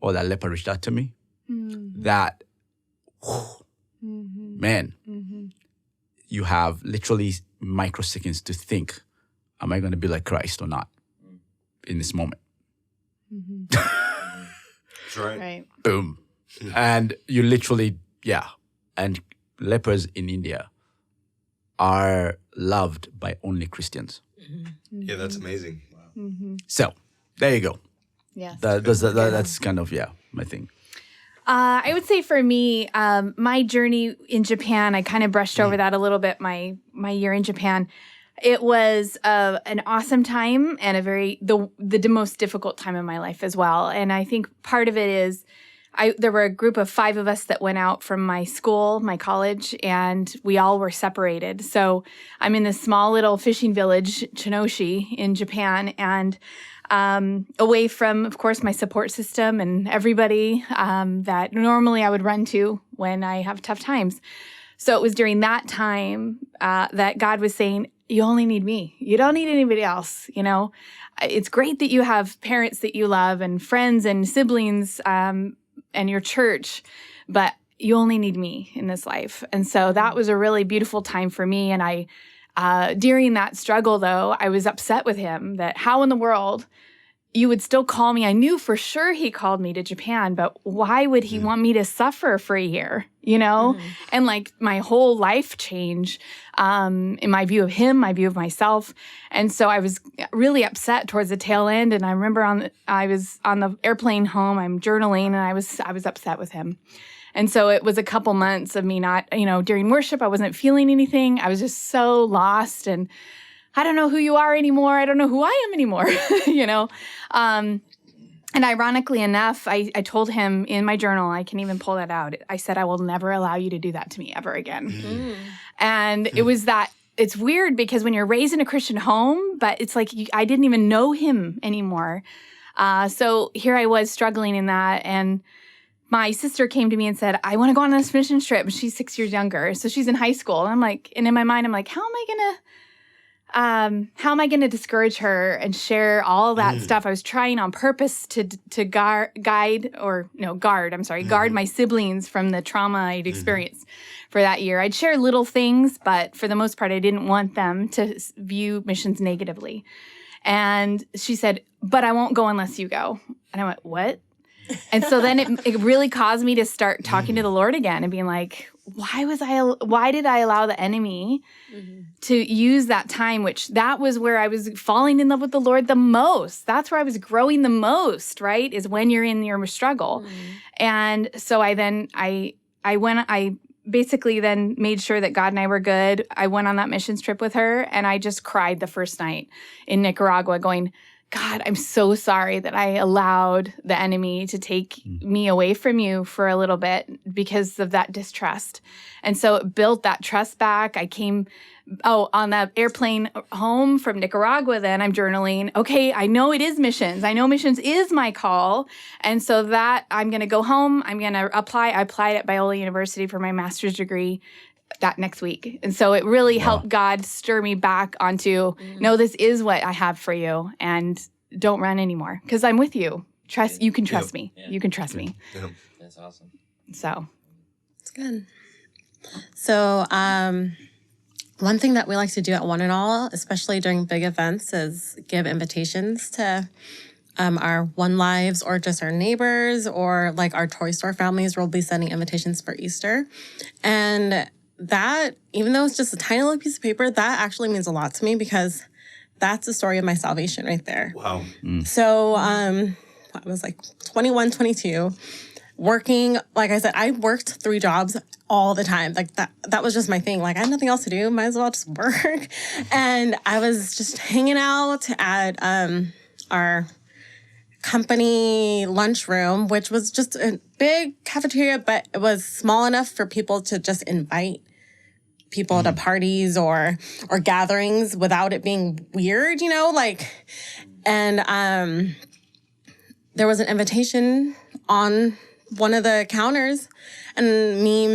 or that leper reached out to me, that, man, you have literally microseconds to think, am I going to be like Christ or not in this moment? That's right. Right. Boom. And you literally, and lepers in India are loved by only Christians. Yeah, that's amazing. So there you go. Yes. That's kind of, my thing. I would say for me, my journey in Japan, I kind of brushed over that a little bit, my year in Japan. It was an awesome time and the most difficult time in my life as well. And I think part of it is there were a group of 5 of us that went out from my school, my college, and we all were separated. So I'm in this small little fishing village, Chinoshi, in Japan, and away from, of course, my support system and everybody that normally I would run to when I have tough times. So it was during that time that God was saying, you only need me. You don't need anybody else, you know. It's great that you have parents that you love and friends and siblings and your church, but you only need me in this life. And so that was a really beautiful time for me. And I, during that struggle, though, I was upset with him that how in the world you would still call me. I knew for sure he called me to Japan, but why would he want me to suffer for a year, you know? And like my whole life change in my view of him, my view of myself. And so I was really upset towards the tail end. And I remember I was on the airplane home, I'm journaling, and I was upset with him. And so it was a couple months of me not, during worship, I wasn't feeling anything. I was just so lost, and I don't know who you are anymore. I don't know who I am anymore, And ironically enough, I told him in my journal, I can even pull that out. I said, I will never allow you to do that to me ever again. And it was that, it's weird because when you're raised in a Christian home, but it's like I didn't even know him anymore. So here I was struggling in that. And my sister came to me and said, I want to go on this mission trip. And she's 6 years younger. So she's in high school. And I'm like, and in my mind, I'm like, how am I going to discourage her and share all that stuff? I was trying on purpose to guard my siblings from the trauma I'd experienced for that year. I'd share little things, but for the most part, I didn't want them to view missions negatively. And she said, but I won't go unless you go. And I went, what? And so then it really caused me to start talking to the Lord again and being like, why did I allow the enemy to use that time, which that was where I was falling in love with the Lord the most. That's where I was growing the most, right? Is when you're in your struggle. And so I basically then made sure that God and I were good. I went on that missions trip with her, and I just cried the first night in Nicaragua going, God, I'm so sorry that I allowed the enemy to take me away from you for a little bit because of that distrust. And so it built that trust back. I came, on the airplane home from Nicaragua, then I'm journaling, okay, I know it is missions. I know missions is my call. And so that I'm going to go home. I'm going to apply. I applied at Biola University for my master's degree that next week. And so it really helped God stir me back onto, no, this is what I have for you, and don't run anymore because I'm with you. You can trust me. Yeah. You can trust me. Yeah. That's awesome. So. It's good. So one thing that we like to do at One and All, especially during big events, is give invitations to our One Lives or just our neighbors or like our Toy Store families. We'll be sending invitations for Easter. And that, even though it's just a tiny little piece of paper, that actually means a lot to me because that's the story of my salvation right there. Wow. So I was like 21, 22, working. Like I said, I worked 3 jobs all the time. Like that was just my thing. Like I had nothing else to do. Might as well just work. And I was just hanging out at our company lunchroom, which was just a big cafeteria, but it was small enough for people to just invite people to parties or gatherings without it being weird, you know, like, and there was an invitation on one of the counters, and me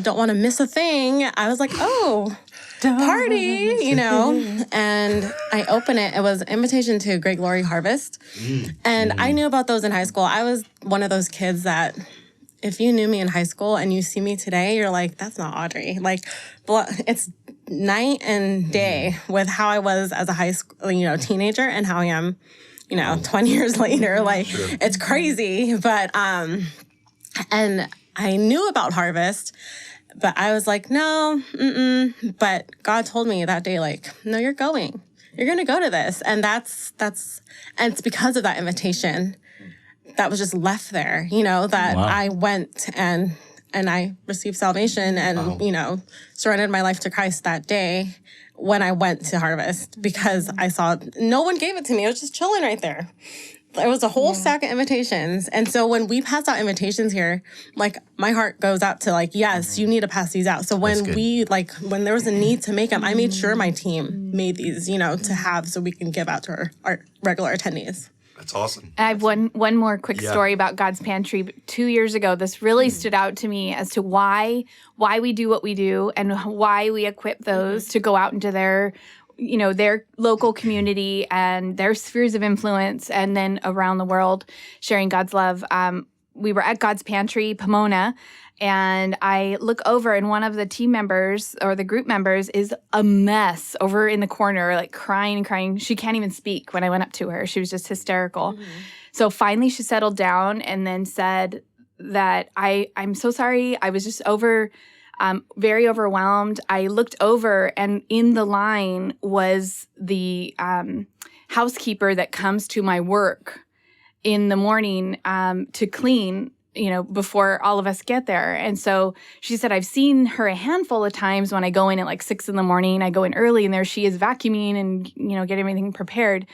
don't want to miss a thing. I was like, oh, party, you know, and I open it. It was an invitation to Great Glory Harvest. And I knew about those in high school. I was one of those kids that if you knew me in high school and you see me today, you're like, that's not Audrey. Like, it's night and day with how I was as a high school, teenager and how I am, 20 years later. Like, it's crazy. But, and I knew about Harvest, but I was like, no, But God told me that day, like, no, you're going. You're going to go to this. And and it's because of that invitation that was just left there, that I went and I received salvation and, surrendered my life to Christ that day when I went to Harvest, because I saw no one gave it to me. It was just chilling right there. It was a whole stack of invitations. And so when we pass out invitations here, like, my heart goes out to, like, yes, you need to pass these out. So when when there was a need to make them, I made sure my team made these, to have so we can give out to our regular attendees. That's awesome. I have one more quick story about God's Pantry. 2 years ago, this really stood out to me as to why we do what we do and why we equip those to go out into their local community and their spheres of influence, and then around the world sharing God's love. We were at God's Pantry, Pomona, and I look over, and one of the team members or the group members is a mess over in the corner, like crying. She can't even speak when I went up to her. She was just hysterical. So finally she settled down and then said that I'm so sorry. I was just very overwhelmed. I looked over, and in the line was the housekeeper that comes to my work in the morning to clean, before all of us get there. And so she said, I've seen her a handful of times when I go in at like 6 a.m. I go in early, and there she is vacuuming and, getting everything prepared.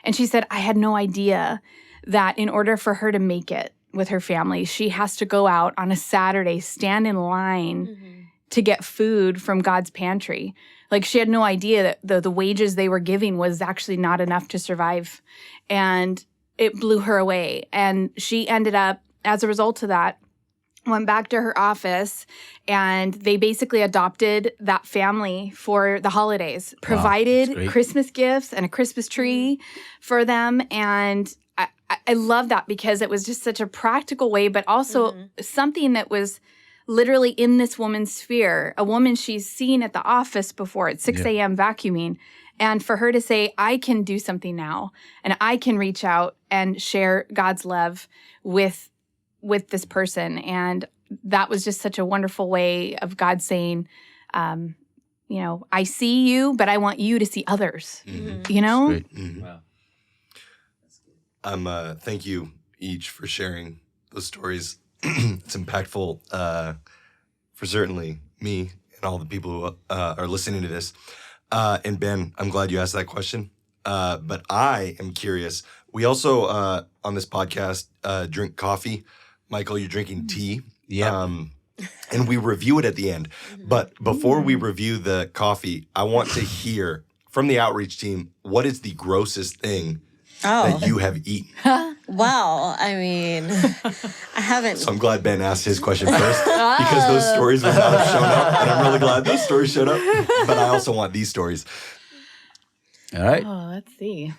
And she said, I had no idea that in order for her to make it with her family, she has to go out on a Saturday, stand in line to get food from God's Pantry. Like, she had no idea that the wages they were giving was actually not enough to survive. And it blew her away. And she ended up, as a result of that, went back to her office, and they basically adopted that family for the holidays, provided Christmas gifts and a Christmas tree for them. And I love that, because it was just such a practical way, but also something that was literally in this woman's sphere, a woman she's seen at the office before at 6 a.m. vacuuming. And for her to say, I can do something now, and I can reach out and share God's love with this person. And that was just such a wonderful way of God saying, I see you, but I want you to see others, Wow. Thank you each for sharing those stories. It's impactful for certainly me and all the people who are listening to this. And Ben, I'm glad you asked that question. But I am curious. We also, on this podcast, drink coffee. Michael, you're drinking tea. Yeah. And we review it at the end. But before we review the coffee, I want to hear from the outreach team, what is the grossest thing that you have eaten? Well, I mean, I haven't. So I'm glad Ben asked his question first, because those stories would not have shown up. And I'm really glad those stories showed up. But I also want these stories. All right. Oh, let's see.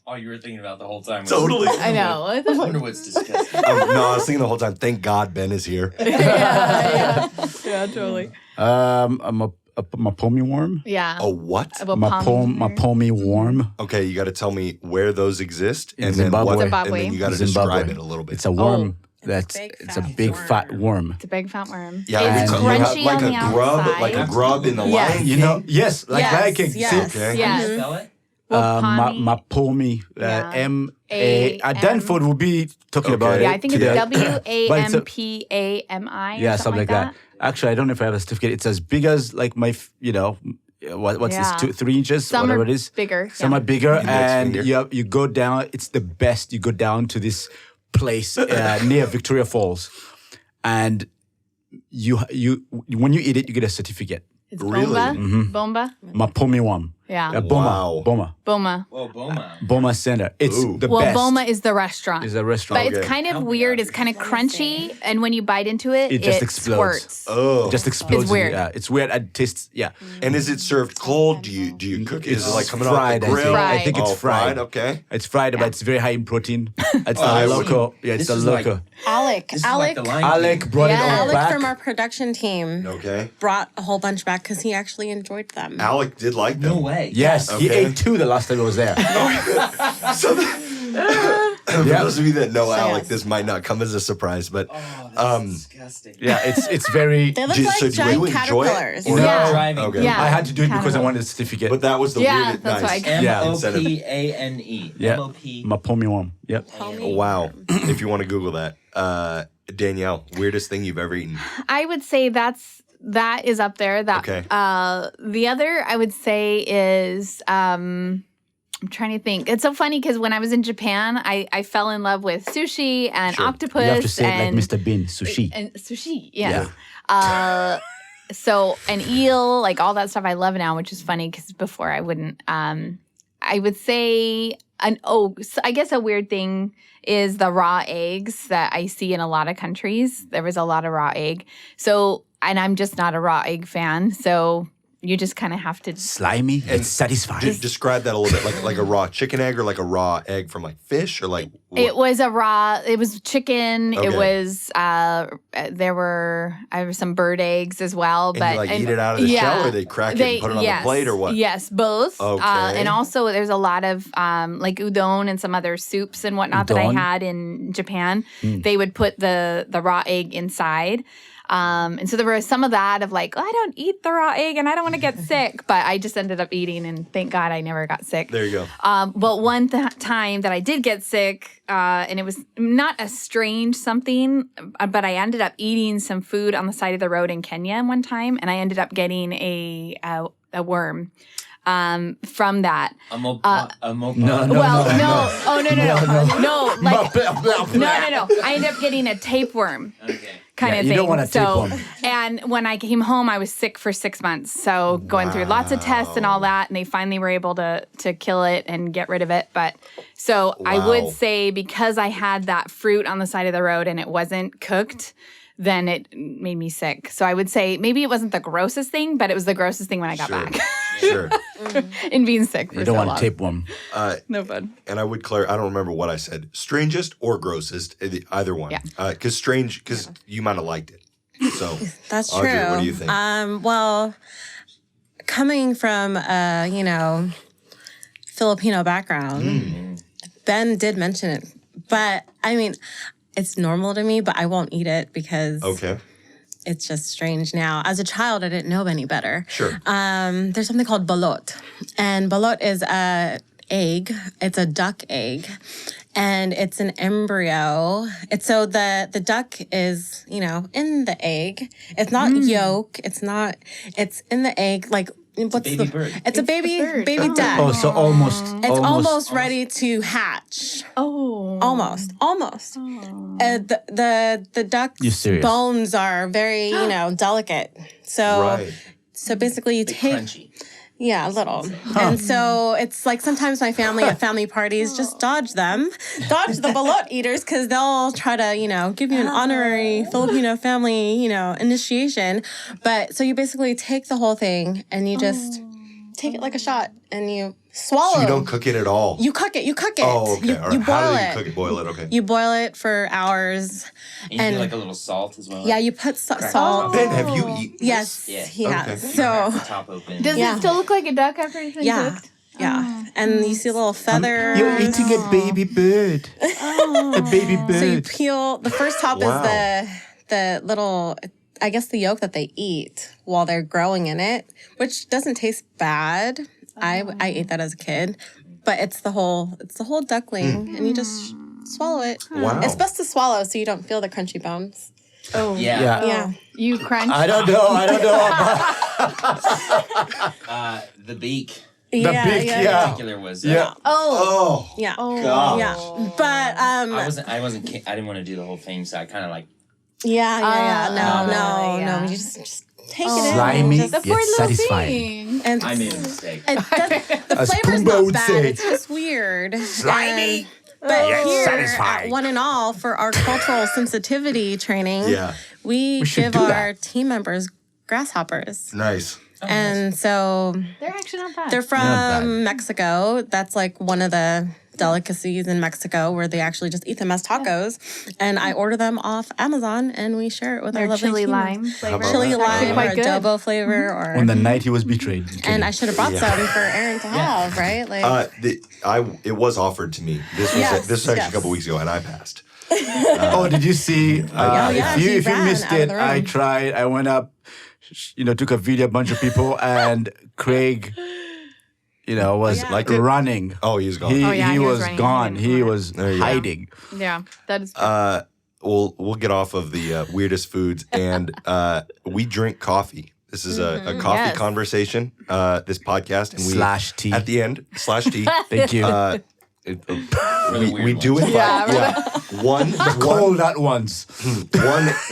All you were thinking about the whole time was... Totally. I know. I wonder what's disgusting. No, I was thinking the whole time, thank God Ben is here. Yeah, totally. My pommy worm. Yeah. A what? My pommy worm. Okay, you got to tell me where those exist, and Zimbabwe. then Zimbabwe. and then you got to Zimbabwe. describe it a little bit. It's a worm. It's It's a big fat worm. It's a big fat worm. Yeah, It's like crunchy like on the a grub, outside. like a grub in the Yes. Lion You King. know? Yes, like Yes, Lion King. yes. Okay. Yes. Spell it? Mapomi, Yeah. M-A. Danford will be talking about it. Yeah, I think it's today. WAMPAMI. Yeah, or something like that. Actually, I don't know if I have a certificate. It's as big as like my, what's Yeah. this, 3 inches, Some whatever are it is. bigger, Some yeah. are bigger, Index and finger. you go down. It's the best. You go down to this place near Victoria Falls, and you when you eat it, you get a certificate. It's Really? Bomba. Mapomi one. Yeah. Wow. Boma. Whoa, Boma. Boma Center. It's Ooh. the Well, best. Boma is the restaurant. Is a restaurant. But it's Okay. kind of weird. It's kind of crunchy, and when you bite into it, It just explodes. squirts. Oh. It just explodes. It's weird. Yeah, it's weird. It tastes. Yeah, And is it served cold? Do you cook it? Is it like coming fried, off the grill? I think it's Oh, fried. Okay. It's fried, but it's very high in protein. It's I the wouldn't- local. Yeah, it's This the is like- local. Alec, This is like the Lion King. Alec brought Yeah. it all Alec back. from our production team Okay. brought a whole bunch back because he actually enjoyed them. Alec did like them. No way. Yes, he Okay. ate 2 the last time he was there. For those of you that know Alec, yes. this might not come as a surprise, but Disgusting. Yeah, it's very. They look So like do you giant enjoy it? caterpillars. Or Yeah. not? Driving. Okay. Yeah. I had to do it because I Cannibal. wanted a certificate. But that was the Yeah, weirdest. that's nice. why I- Yeah. M-O-P-A-N-E. yeah, M-O-P. Mapomi one. Yep. Wow. If you want to Google that. Danielle, weirdest thing you've ever eaten. I would say that is up there. That Okay. the other I would say is I'm trying to think. It's so funny because when I was in Japan, I fell in love with sushi and Sure. octopus You have to say it and like Mr. Bean, sushi. and sushi. Yes. So an eel, like all that stuff I love now, which is funny because before I wouldn't. I would say I guess a weird thing is the raw eggs that I see in a lot of countries. There was a lot of raw egg. So, and I'm just not a raw egg fan. So you just kind of have to. Slimy and satisfying. Describe that a little bit, like a raw chicken egg or like a raw egg from like fish or like. What? It was it was chicken. Okay. It was, there were some bird eggs as well. And but you like eat it out of the shell or they crack it and put it on the plate or what? Yes, both. Okay. And also there's a lot of like udon and some other soups and whatnot that I Udon? had in Japan. They would put the raw egg inside. And so there was some of that of like, I don't eat the raw egg and I don't want to get sick. But I just ended up eating and thank God I never got sick. There you go. But one time that I did get sick, and it was not a strange something, but I ended up eating some food on the side of the road in Kenya one time, and I ended up getting a worm from that. No. Well, no. Oh, no. Like, no. I ended up getting a tapeworm. Okay. Kind Yeah, of you thing. don't want a tapeworm. And when I came home, I was sick for 6 months. So going through lots of tests and all that, and they finally were able to kill it and get rid of it. But so I Wow. would say because I had that fruit on the side of the road and it wasn't cooked, then it made me sick. So I would say maybe it wasn't the grossest thing, but it was the grossest thing when I got Sure. back Sure. in being sick for You don't so want long. a tapeworm. No fun. And I would clarify, I don't remember what I said. Strangest or grossest, either one. Yeah. Because you might have liked it. So That's Audrey, true. what do you think? Well, coming from Filipino background, Ben did mention it, but I mean, it's normal to me, but I won't eat it because Okay. it's just strange now. As a child, I didn't know any better. Sure. There's something called balot, and balot is a egg. It's a duck egg, and it's an embryo. It's so the duck is in the egg. It's not yolk. It's not. It's in the egg. Like what's baby bird. It's a baby duck. Oh, so almost. It's almost ready to hatch. Oh. Almost. The duck's You serious? bones are very delicate. So Right. so basically you take. Crunchy. Yeah, a little. And so it's like sometimes my family at family parties just dodge the balot eaters because they'll try to, give you an honorary Filipino family, initiation. But so you basically take the whole thing and you just take it like a shot and you swallow. So you don't cook it at all? You cook it. Oh, okay. You, All right. you boil How do it. you cook it? Boil it, okay. You boil it for hours. And you do like a little salt as well. Yeah, you put salt. Ben, have you eaten Yes, Yeah. he Okay. has. Crack So the top open. Does Yeah. it still look like a duck after it's been yeah, cooked? yeah. And you see a little feather. You're eating a baby bird. A baby bird. So you peel. The first top Wow. is the little, I guess the yolk that they eat while they're growing in it, which doesn't taste bad. I ate that as a kid, but it's the whole duckling, and you just swallow it. Wow. It's best to swallow so you don't feel the crunchy bones. Oh, Yeah. Yeah. You crunch. I don't know. The beak Yeah, beak, in yeah. particular was. Yeah. Oh. Yeah. God. Yeah. But I didn't want to do the whole thing, so I kind of like. yeah. No. yeah. You just take it in. Slimy, Just- The poor yet little satisfying. thing. and I made a mistake. the As flavor's Pumbaa not would bad. say. It's just weird. Slimy, But yet here satisfying. at One and All, for our cultural sensitivity training, Yeah. we should give do our that. team members grasshoppers. Nice. And so They're actually not bad. they're bad. from Mexico. That's like one of the delicacies in Mexico where they actually just eat them as tacos. And I order them off Amazon and we share it with our Their lovely chili team lime members. flavor. Chili It's actually lime or quite good. adobo flavor or On the night he was betrayed. and I should have brought some for Aaron to have, right? Like It was offered to me. This was Yes, this was actually yes. a couple weeks ago, and I passed. Oh, did you see? yeah, if you he ran missed out of it, the I room. tried. I went up, took a video, a bunch of people, and Craig, was yeah. like running. Oh, he's gone. He, Oh, yeah, he he was was running. gone. He He didn't was There you go. hiding. Yeah, that is true. We'll get off of the weirdest foods, and we drink coffee. This is a coffee Yes. conversation. This podcast, and we slash tea. at the end /tea. Thank you. We do invite one Cold at once.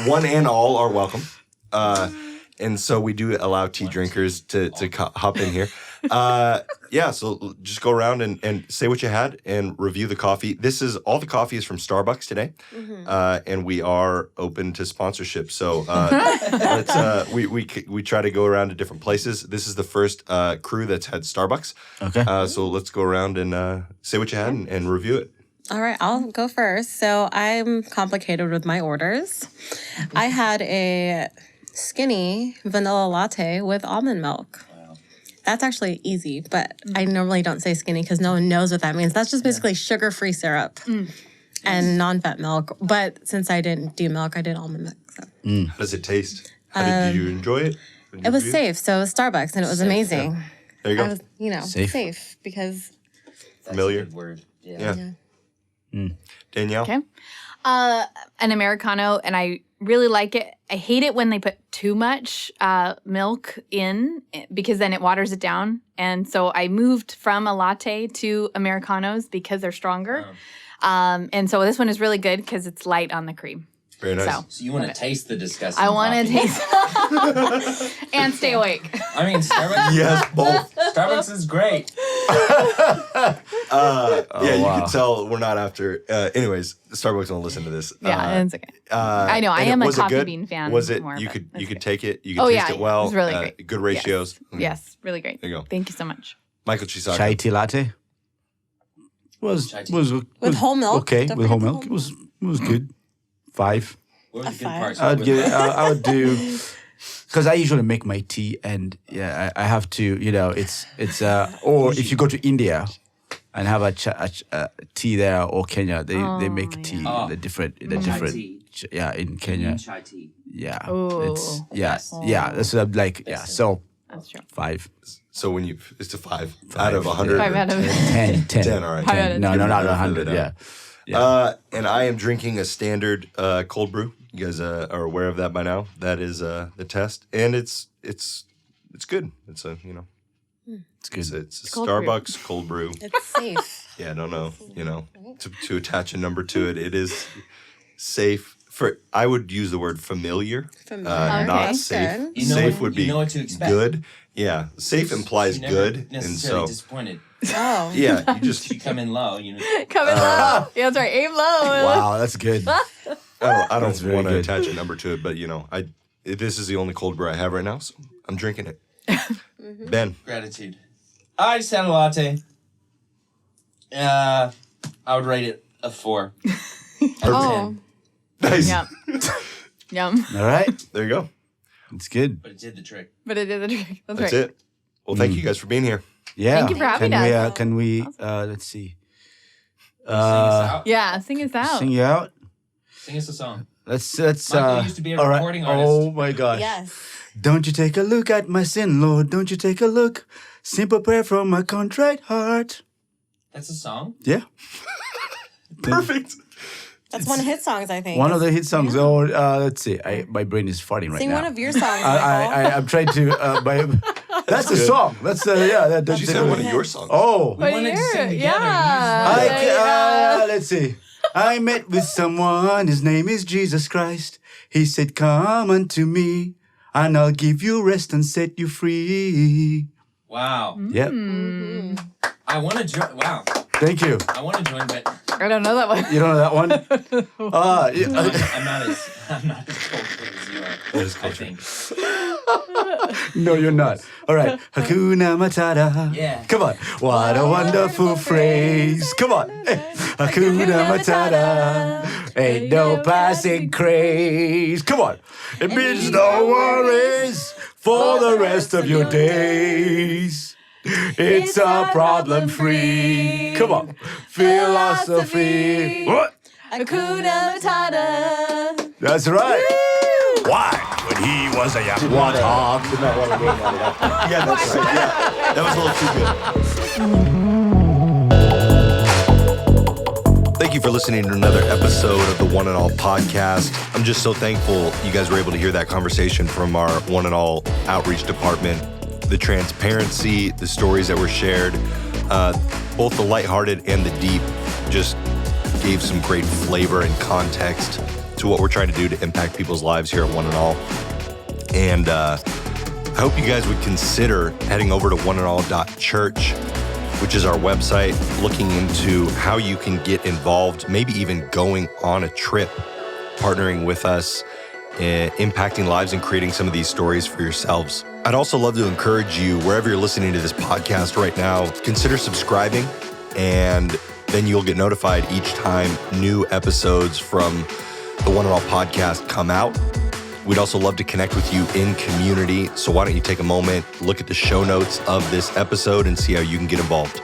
one and all are welcome. And so we do allow tea drinkers to hop in here. So just go around and say what you had and review the coffee. All the coffee is from Starbucks today, and we are open to sponsorship. So let's we try to go around to different places. This is the first crew that's had Starbucks. Okay. So let's go around and say what you had and review it. all right, I'll go first. So I'm complicated with my orders. I had a skinny vanilla latte with almond milk. That's actually easy, but I normally don't say skinny because no one knows what that means. That's just basically sugar-free syrup and non-fat milk. But since I didn't do milk, I did almond milk. So. How does it taste? Did you enjoy it? It was safe. So it was Starbucks, and it was amazing. There you go. I was, Safe. safe because Familiar. That's a good word. Yeah. Danielle? Okay. An Americano, and I really like it. I hate it when they put too much milk in because then it waters it down. And so I moved from a latte to Americanos because they're stronger. And so this one is really good because it's light on the cream. Very nice. So So you want to taste the disgusting I want to coffee. taste and stay awake. I mean, Starbucks. Yes, both. Starbucks is great. You wow. can tell we're not after. Anyways, Starbucks won't listen to this. Yeah, it's okay. I know. I and am a was it coffee good? bean fan. Was it? more, You but could it's you could good. take it. You could Oh, taste yeah, it well. it was really great. Good ratios. Yes, really great. There you go. Thank you so much. Michael Chisaka. Chai tea latte. Was Chai tea. with whole milk. okay Don't with whole forget milk. It was good. 5. What were the good 5. parts? I would do because I usually make my tea and I have to it's or if you go to India and have a tea there or Kenya they make tea Oh. the different Chai tea. in Kenya Chai tea. it's Oh. that's what I'm like so That's true. 5 So when it's a 5 out of 100. 5 out of 10 10, all right. 10. No, not 100 Further yeah down. And I am drinking a standard cold brew. You guys are aware of that by now. That is the test, and it's good. It's a it's good it's a Cold brew. Starbucks cold brew. It's safe. Yeah, I don't know. To attach a number to it, it is safe. I would use the word familiar, Familiar. not Okay, safe. good. You know Safe what- would be you know what to expect. good. Yeah, safe implies You're never good, and necessarily so disappointed. Oh. yeah, you just You come in low. Coming low. Yeah, that's right. Aim low. wow that's good I That's don't very want to good. attach a number to it, but this is the only cold brew I have right now, so I'm drinking it. Ben, Gratitude. I just had a latte. I would rate it a 4. Oh, nice. yum. Yum. all right There you go. it's good But it did the trick. But it did the trick. That's That's right. it. Well, thank you guys for being here. yeah Thank you for having us. can we let's see Sing us out. Yeah, sing us out. sing you out Sing us a song. let's Michael used to be a all right. recording artist. Oh my gosh Yes. Don't you take a look at my sin, Lord. Don't you take a look. Simple prayer from a contrite heart. That's a song? Yeah. Perfect. That's one of his songs, I think. One of the hit songs. Oh, let's see. My brain is farting right Sing now. one of your songs, I'm trying to. That's a song. That's yeah. She said one of your songs. Oh. We wanted to sing together. Let's see. I met with someone. His name is Jesus Christ. He said, "Come unto me, and I'll give you rest and set you free." Wow. Yep. I want to join. Wow. Thank you. I want to join, but I don't know that one. You don't know that one? I'm not as cultured as you are. That is I cultured. think. No, you're not. All right. Hakuna Matata. Yeah. Come on. What a wonderful phrase. Come on. Hakuna Matata. Ain't no passing craze. Come on. It means no worries for the rest of your days. It's a problem-free. Come on. Philosophy. What? Hakuna Matata. That's right. Why? When he was a young warthog. Yeah, that's right. Yeah. That was a little too good. Thank you for listening to another episode of the One and All podcast. I'm just so thankful you guys were able to hear that conversation from our One and All Outreach department. The transparency, the stories that were shared, both the lighthearted and the deep, just gave some great flavor and context to what we're trying to do to impact people's lives here at One and All. And I hope you guys would consider heading over to oneandall.church, which is our website, looking into how you can get involved, maybe even going on a trip, partnering with us, impacting lives and creating some of these stories for yourselves. I'd also love to encourage you, wherever you're listening to this podcast right now, consider subscribing, and then you'll get notified each time new episodes from the One and All podcast come out. We'd also love to connect with you in community. So why don't you take a moment, look at the show notes of this episode and see how you can get involved.